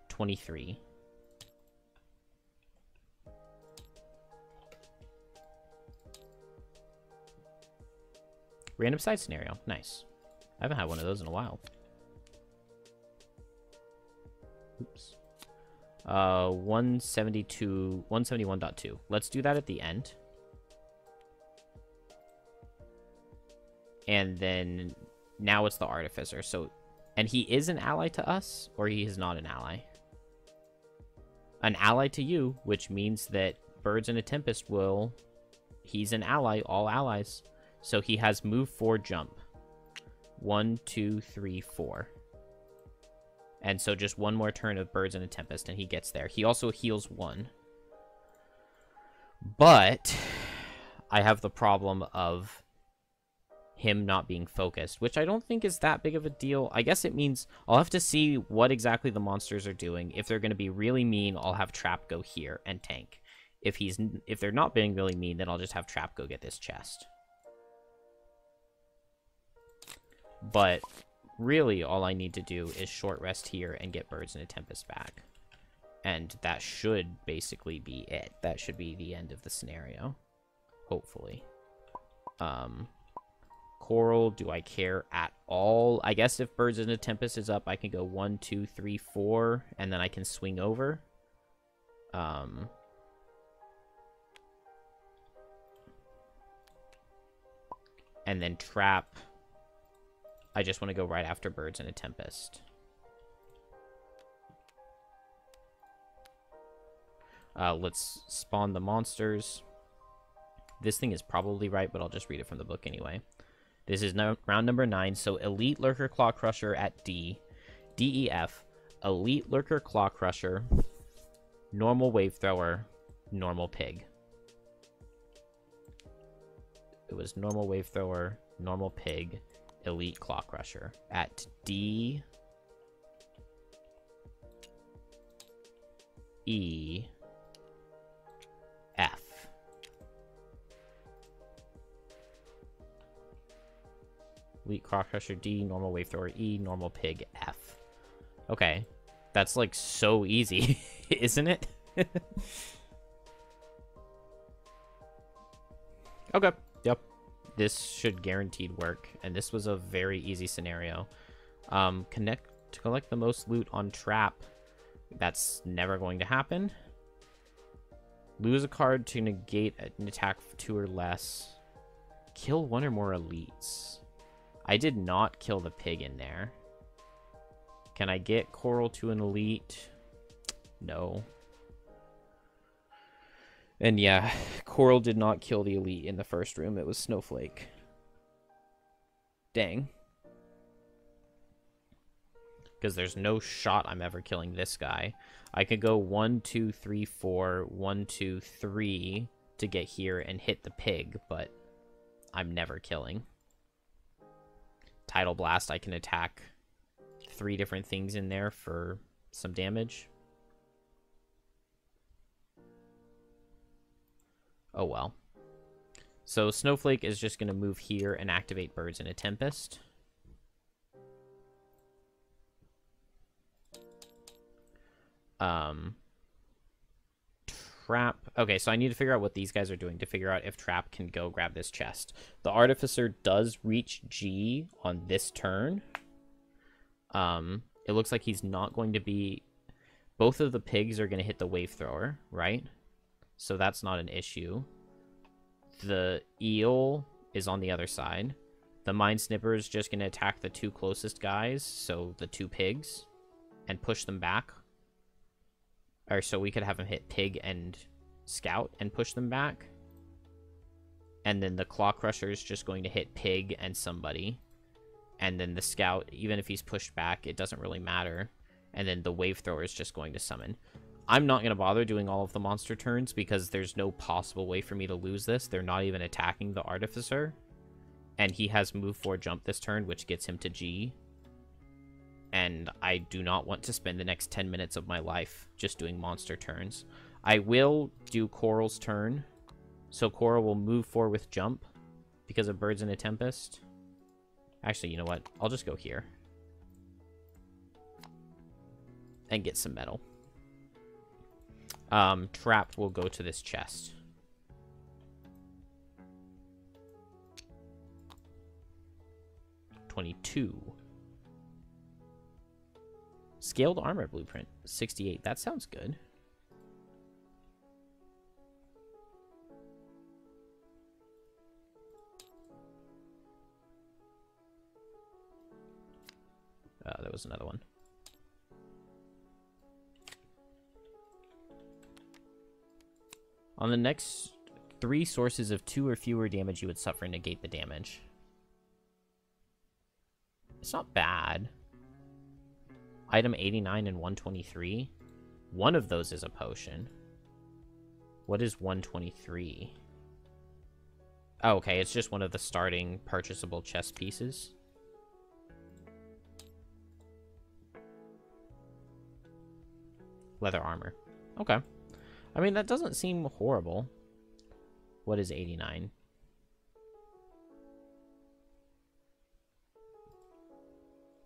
23. Random side scenario. Nice. I haven't had one of those in a while. Oops. 171.2. Let's do that at the end. And then now it's the Artificer. So, and he is an ally to us, or he is not an ally? An ally to you, which means that Birds in a Tempest will... He's an ally, all allies. So he has move 4, jump. 1, 2, 3, 4. And so just one more turn of Birds in a Tempest, and he gets there. He also heals 1. But I have the problem of him not being focused, which I don't think is that big of a deal. I guess it means I'll have to see what exactly the monsters are doing. If they're going to be really mean, I'll have Trap go here and tank. If they're not being really mean, then I'll just have Trap go get this chest. But really, all I need to do is short rest here and get Birds in a Tempest back. And that should basically be it. That should be the end of the scenario. Hopefully. Coral, do I care at all? I guess if Birds in a Tempest is up, I can go 1, 2, 3, 4, and then I can swing over. And then Trap. I just want to go right after Birds in a Tempest. Let's spawn the monsters. This thing is probably right, but I'll just read it from the book anyway. This is round number 9. So Elite Lurker Claw Crusher at D. DEF. Elite Lurker Claw Crusher. Normal Wave Thrower. Normal Pig. It was Normal Wave Thrower. Normal Pig. Elite Claw Crusher. At D. E. F. Elite Claw Crusher D, normal Wave Thrower E, normal Pig F. Okay. That's like so easy, isn't it? Okay. Yep. This should guaranteed work. And this was a very easy scenario. To collect the most loot on Trap. That's never going to happen. Lose a card to negate an attack of 2 or less. Kill 1 or more elites. I did not kill the pig in there. Can I get Coral to an elite? No. And yeah, Coral did not kill the elite in the first room. It was Snowflake. Dang. Because there's no shot I'm ever killing this guy. I could go 1, 2, 3, 4, 1, 2, 3 to get here and hit the pig, but I'm never killing. Tidal Blast, I can attack 3 different things in there for some damage. Oh well. So Snowflake is just going to move here and activate Birds in a Tempest. Trap. Okay, so I need to figure out what these guys are doing to figure out if Trap can go grab this chest. The Artificer does reach G on this turn. It looks like he's not going to be... Both of the pigs are going to hit the Wave Thrower, right? So that's not an issue. The eel is on the other side. The Mine Snipper is just going to attack the 2 closest guys, so the 2 pigs, and push them back. Or so we could have him hit Pig and Scout and push them back. And then the Claw Crusher is just going to hit Pig and somebody. And then the Scout, even if he's pushed back, it doesn't really matter. And then the Wave Thrower is just going to summon. I'm not going to bother doing all of the monster turns because there's no possible way for me to lose this. They're not even attacking the Artificer. And he has move 4 jump this turn, which gets him to G. And I do not want to spend the next 10 minutes of my life just doing monster turns. I will do Coral's turn. So Coral will move 4 with jump because of Birds in a Tempest. Actually, you know what? I'll just go here. And get some metal. Trap will go to this chest. $22. Scaled armor blueprint, 68. That sounds good. There was another one. On the next 3 sources of 2 or fewer damage you would suffer, negate the damage. It's not bad. Item 89 and 123. One of those is a potion. What is 123? Oh, okay, it's just one of the starting purchasable chest pieces. Leather armor. Okay. I mean, that doesn't seem horrible. What is 89?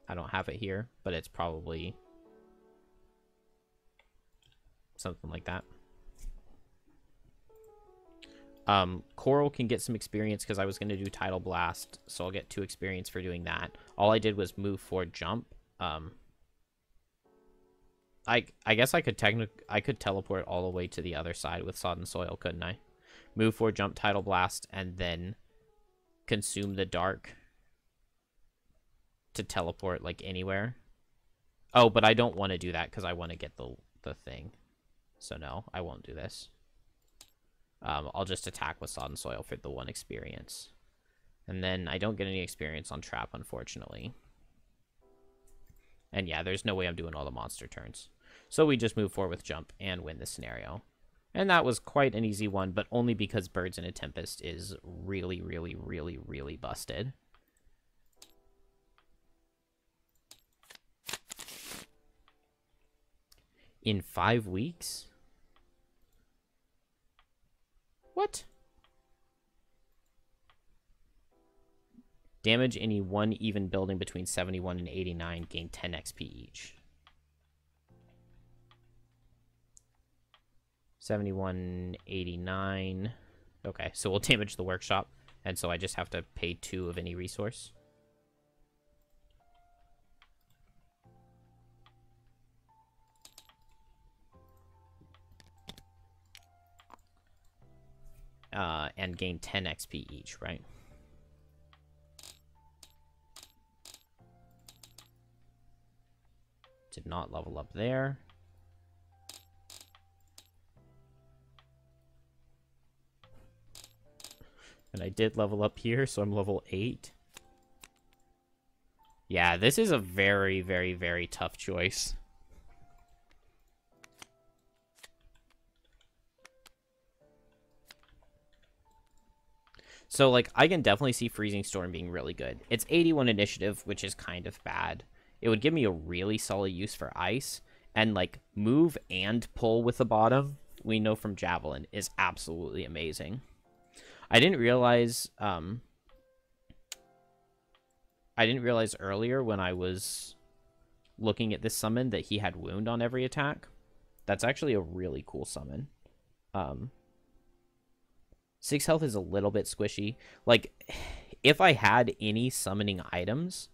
I don't have it here, but it's probably something like that. Coral can get some experience because I was going to do Tidal Blast, so I'll get 2 experience for doing that. All I did was move 4 jump. I guess I could teleport all the way to the other side with Sodden Soil, couldn't I? Move 4 jump, Tidal Blast, and then consume the dark to teleport like anywhere. Oh, but I don't want to do that because I want to get the thing. So no, I won't do this. I'll just attack with Sodden Soil for the 1 experience. And then I don't get any experience on Trap, unfortunately. And yeah, there's no way I'm doing all the monster turns. So we just move 4 with jump and win the scenario. And that was quite an easy one, but only because Birds in a Tempest is really, really, really, really busted. In 5 weeks? What? Damage any one even building between 71 and 89. Gain 10 XP each. 71, 89. Okay, so we'll damage the workshop. And so I just have to pay 2 of any resource. And gain 10 XP each, right? Did not level up there. And I did level up here, so I'm level 8. Yeah, this is a very, very, very tough choice. So, like, I can definitely see Freezing Storm being really good. It's 81 initiative, which is kind of bad. It would give me a really solid use for ice. And, like, move and pull with the bottom, we know from Javelin, is absolutely amazing. I didn't realize earlier when I was looking at this summon that he had wound on every attack. That's actually a really cool summon. 6 health is a little bit squishy. Like, if I had any summoning items,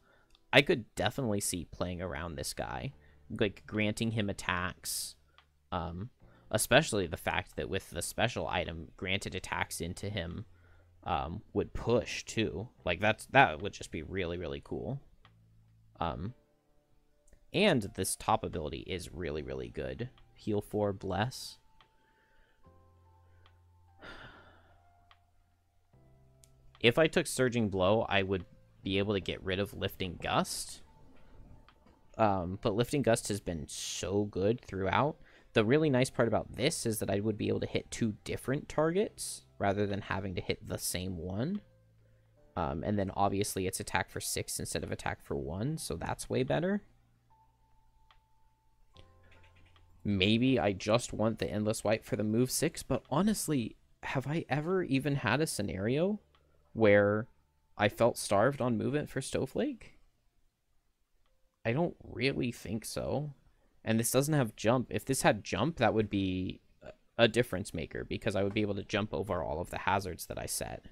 I could definitely see playing around this guy. Like, granting him attacks. Especially the fact that with the special item, granted attacks into him would push, too. Like, that would just be really, really cool. And this top ability is really, really good. Heal 4, Bless. If I took Surging Blow, I would be able to get rid of Lifting Gust. But Lifting Gust has been so good throughout. The really nice part about this is that I would be able to hit 2 different targets rather than having to hit the same one. And then obviously it's attack for 6 instead of attack for 1, so that's way better. Maybe I just want the Endless Wipe for the move 6, but honestly, have I ever even had a scenario where I felt starved on movement for Snowflake? I don't really think so. And this doesn't have jump. If this had jump, that would be a difference maker, because I would be able to jump over all of the hazards that I set.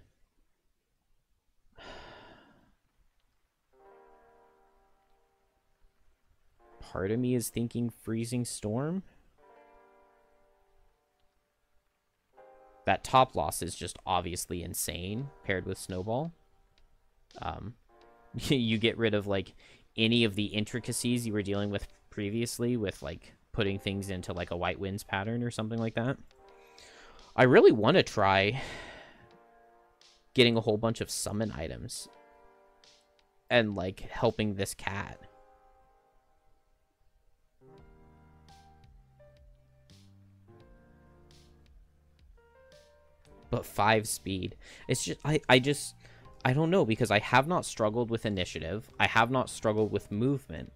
Part of me is thinking Freezing Storm. That top loss is just obviously insane paired with Snowball. You get rid of, like, any of the intricacies you were dealing with previously with, like, putting things into, like, a White Winds pattern or something like that. I really want to try getting a whole bunch of summon items and, like, helping this cat. But 5 speed. It's just, I don't know, because I have not struggled with initiative. I have not struggled with movement.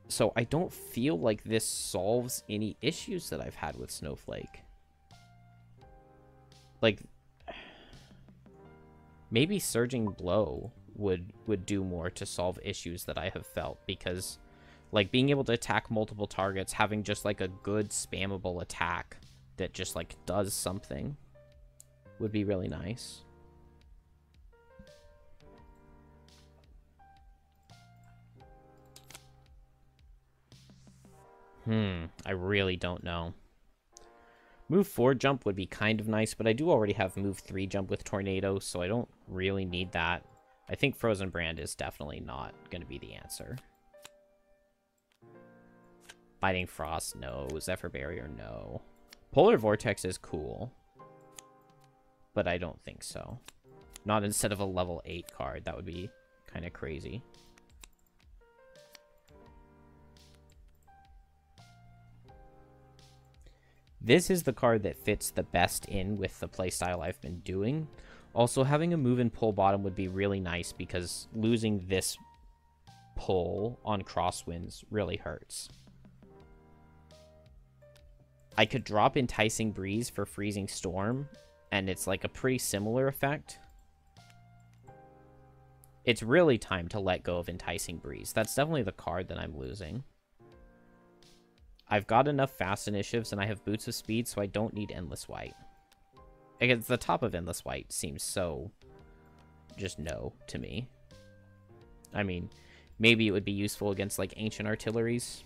So I don't feel like this solves any issues that I've had with Snowflake. Like, maybe Surging Blow would do more to solve issues that I have felt, because, like, being able to attack multiple targets, having just, like, a good spammable attack that just, like, does something would be really nice. I really don't know. Move 4 jump would be kind of nice, but I do already have move 3 jump with Tornado, so I don't really need that. I think Frozen Brand is definitely not going to be the answer. Biting Frost, no. Zephyr Barrier, no. Polar Vortex is cool, but I don't think so. Not instead of a level 8 card. That would be kind of crazy. This is the card that fits the best in with the playstyle I've been doing. Also, having a move and pull bottom would be really nice, because losing this pull on Crosswinds really hurts. I could drop Enticing Breeze for Freezing Storm, and it's like a pretty similar effect. It's really time to let go of Enticing Breeze. That's definitely the card that I'm losing. I've got enough fast initiatives, and I have Boots of Speed, so I don't need Endless White. Against the top of Endless White seems so just no to me. I mean, maybe it would be useful against, like, Ancient Artilleries.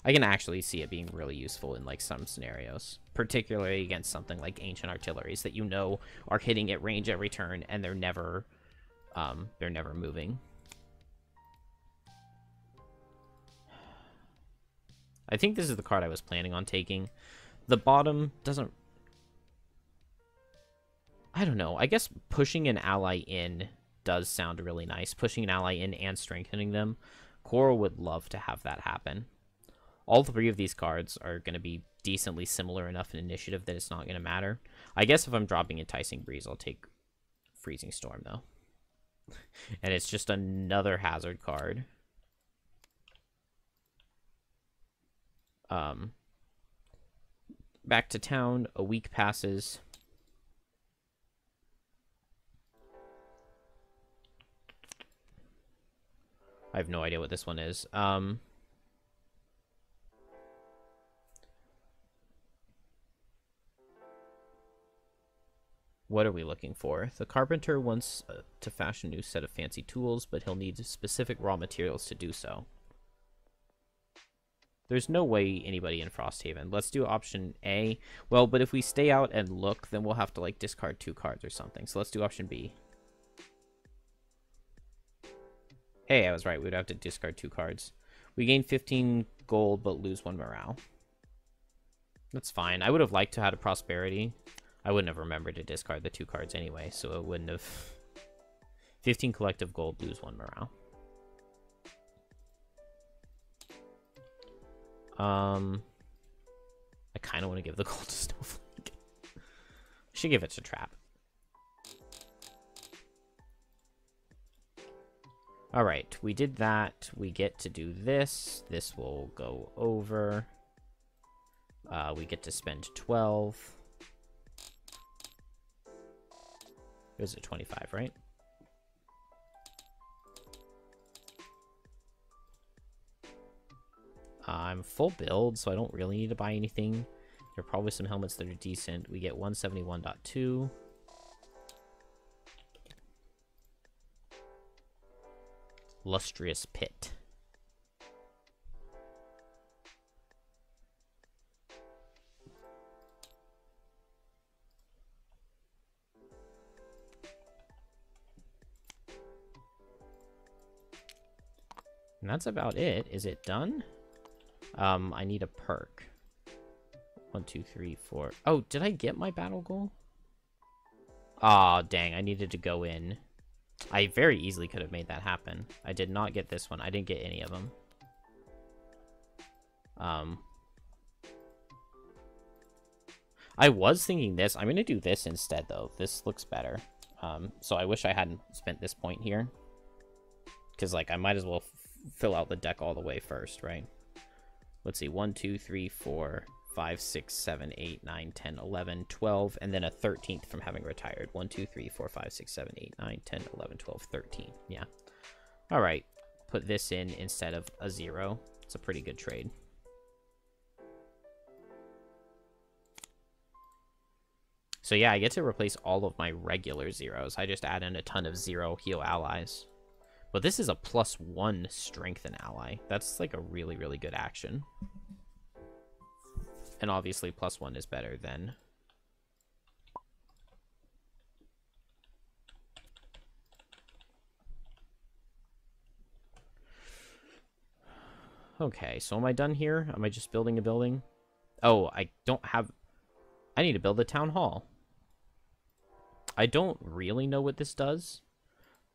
I can actually see it being really useful in, like, some scenarios. Particularly against something like Ancient Artilleries that you know are hitting at range every turn, and they're never moving. I think this is the card I was planning on taking. The bottom doesn't... I don't know. I guess pushing an ally in does sound really nice. Pushing an ally in and strengthening them. Coral would love to have that happen. All three of these cards are going to be decently similar enough in initiative that it's not going to matter. I guess if I'm dropping Enticing Breeze, I'll take Freezing Storm, though. And it's just another hazard card. Back to town. A week passes. I have no idea what this one is. What are we looking for? The carpenter wants to fashion a new set of fancy tools, but he'll need specific raw materials to do so. There's no way anybody in Frosthaven. Let's do option A. Well, but if we stay out and look, then we'll have to, like, discard 2 cards or something. So let's do option B. Hey, I was right. We'd have to discard 2 cards. We gain 15 gold, but lose 1 morale. That's fine. I would have liked to have had a prosperity. I wouldn't have remembered to discard the 2 cards anyway, so it wouldn't have... 15 collective gold, lose 1 morale. I kind of want to give the gold to Snowflake. I should give it to Trap. Alright, we did that. We get to do this. This will go over. We get to spend 12. It was at 25, right? I'm full build, so I don't really need to buy anything. There are probably some helmets that are decent. We get 171.2. Lustrous Pit. And that's about it. Is it done? I need a perk. 1, 2, 3, 4. Oh, did I get my battle goal? Aw, dang. I needed to go in. I very easily could have made that happen. I did not get this one. I didn't get any of them. I was thinking this. I'm going to do this instead, though. This looks better. So I wish I hadn't spent this point here. Because, like, I might as well fill out the deck all the way first, right? Let's see. 1, 2, 3, 4, 5, 6, 7, 8, 9, 10, 11, 12, and then a 13th from having retired. 1, 2, 3, 4, 5, 6, 7, 8, 9, 10, 11, 12, 13. Yeah. All right. Put this in instead of a 0. It's a pretty good trade. So yeah, I get to replace all of my regular 0s. I just add in a ton of 0 heal allies. But this is a +1 strengthen ally. That's like a really, really good action. And obviously +1 is better than... Okay, so am I done here? Am I just building a building? Oh, I don't have... I need to build a town hall. I don't really know what this does.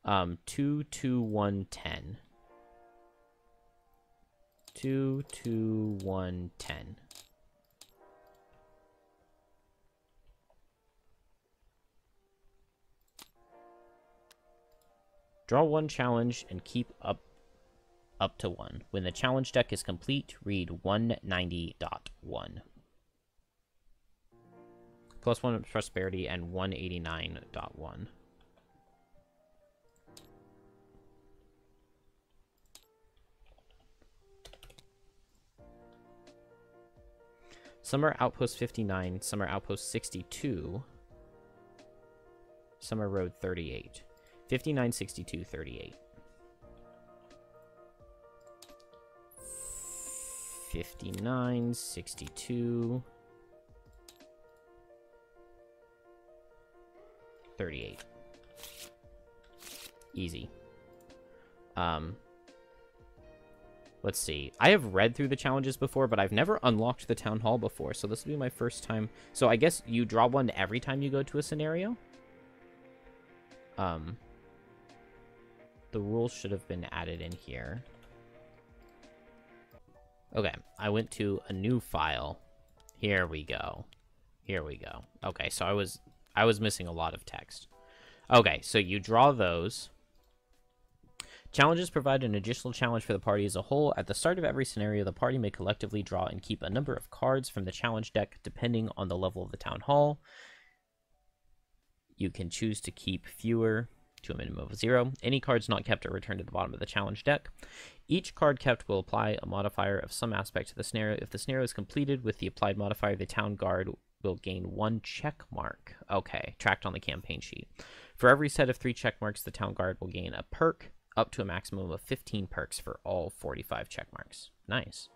2, 2, 1, 10. 2, 2, 1, 10. Draw 1 challenge and keep up to 1. When the challenge deck is complete, read 190.1. +1 prosperity and 189.1. Some are Outpost 59, some are Outpost 62, some are Road 38. 59, 62, 38. 59, 62, 38. Easy. Let's see. I have read through the challenges before, but I've never unlocked the town hall before, so this will be my first time. So I guess you draw one every time you go to a scenario. The rules should have been added in here. Okay, I went to a new file. Here we go. Here we go. Okay, so I was missing a lot of text. Okay, so you draw those. Challenges provide an additional challenge for the party as a whole. At the start of every scenario, the party may collectively draw and keep a number of cards from the challenge deck, depending on the level of the town hall. You can choose to keep fewer to a minimum of 0. Any cards not kept are returned to the bottom of the challenge deck. Each card kept will apply a modifier of some aspect to the scenario. If the scenario is completed with the applied modifier, the town guard will gain 1 check mark. Okay, tracked on the campaign sheet. For every set of 3 check marks, the town guard will gain a perk, up to a maximum of 15 perks for all 45 check marks. Nice.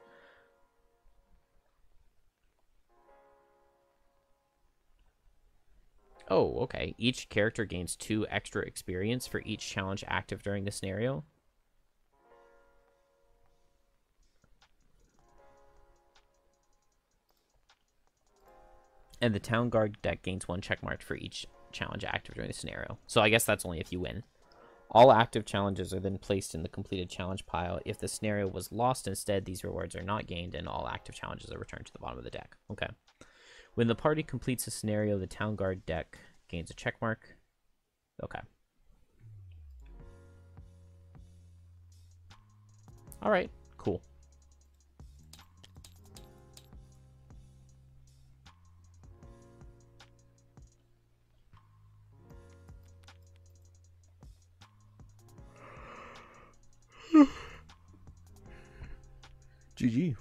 Oh, okay. Each character gains 2 extra experience for each challenge active during the scenario. And the town guard deck gains 1 check mark for each challenge active during the scenario. So I guess that's only if you win. All active challenges are then placed in the completed challenge pile. If the scenario was lost instead, these rewards are not gained, and all active challenges are returned to the bottom of the deck. Okay. When the party completes a scenario, the town guard deck gains a check mark. Okay. All right. Cool. GG.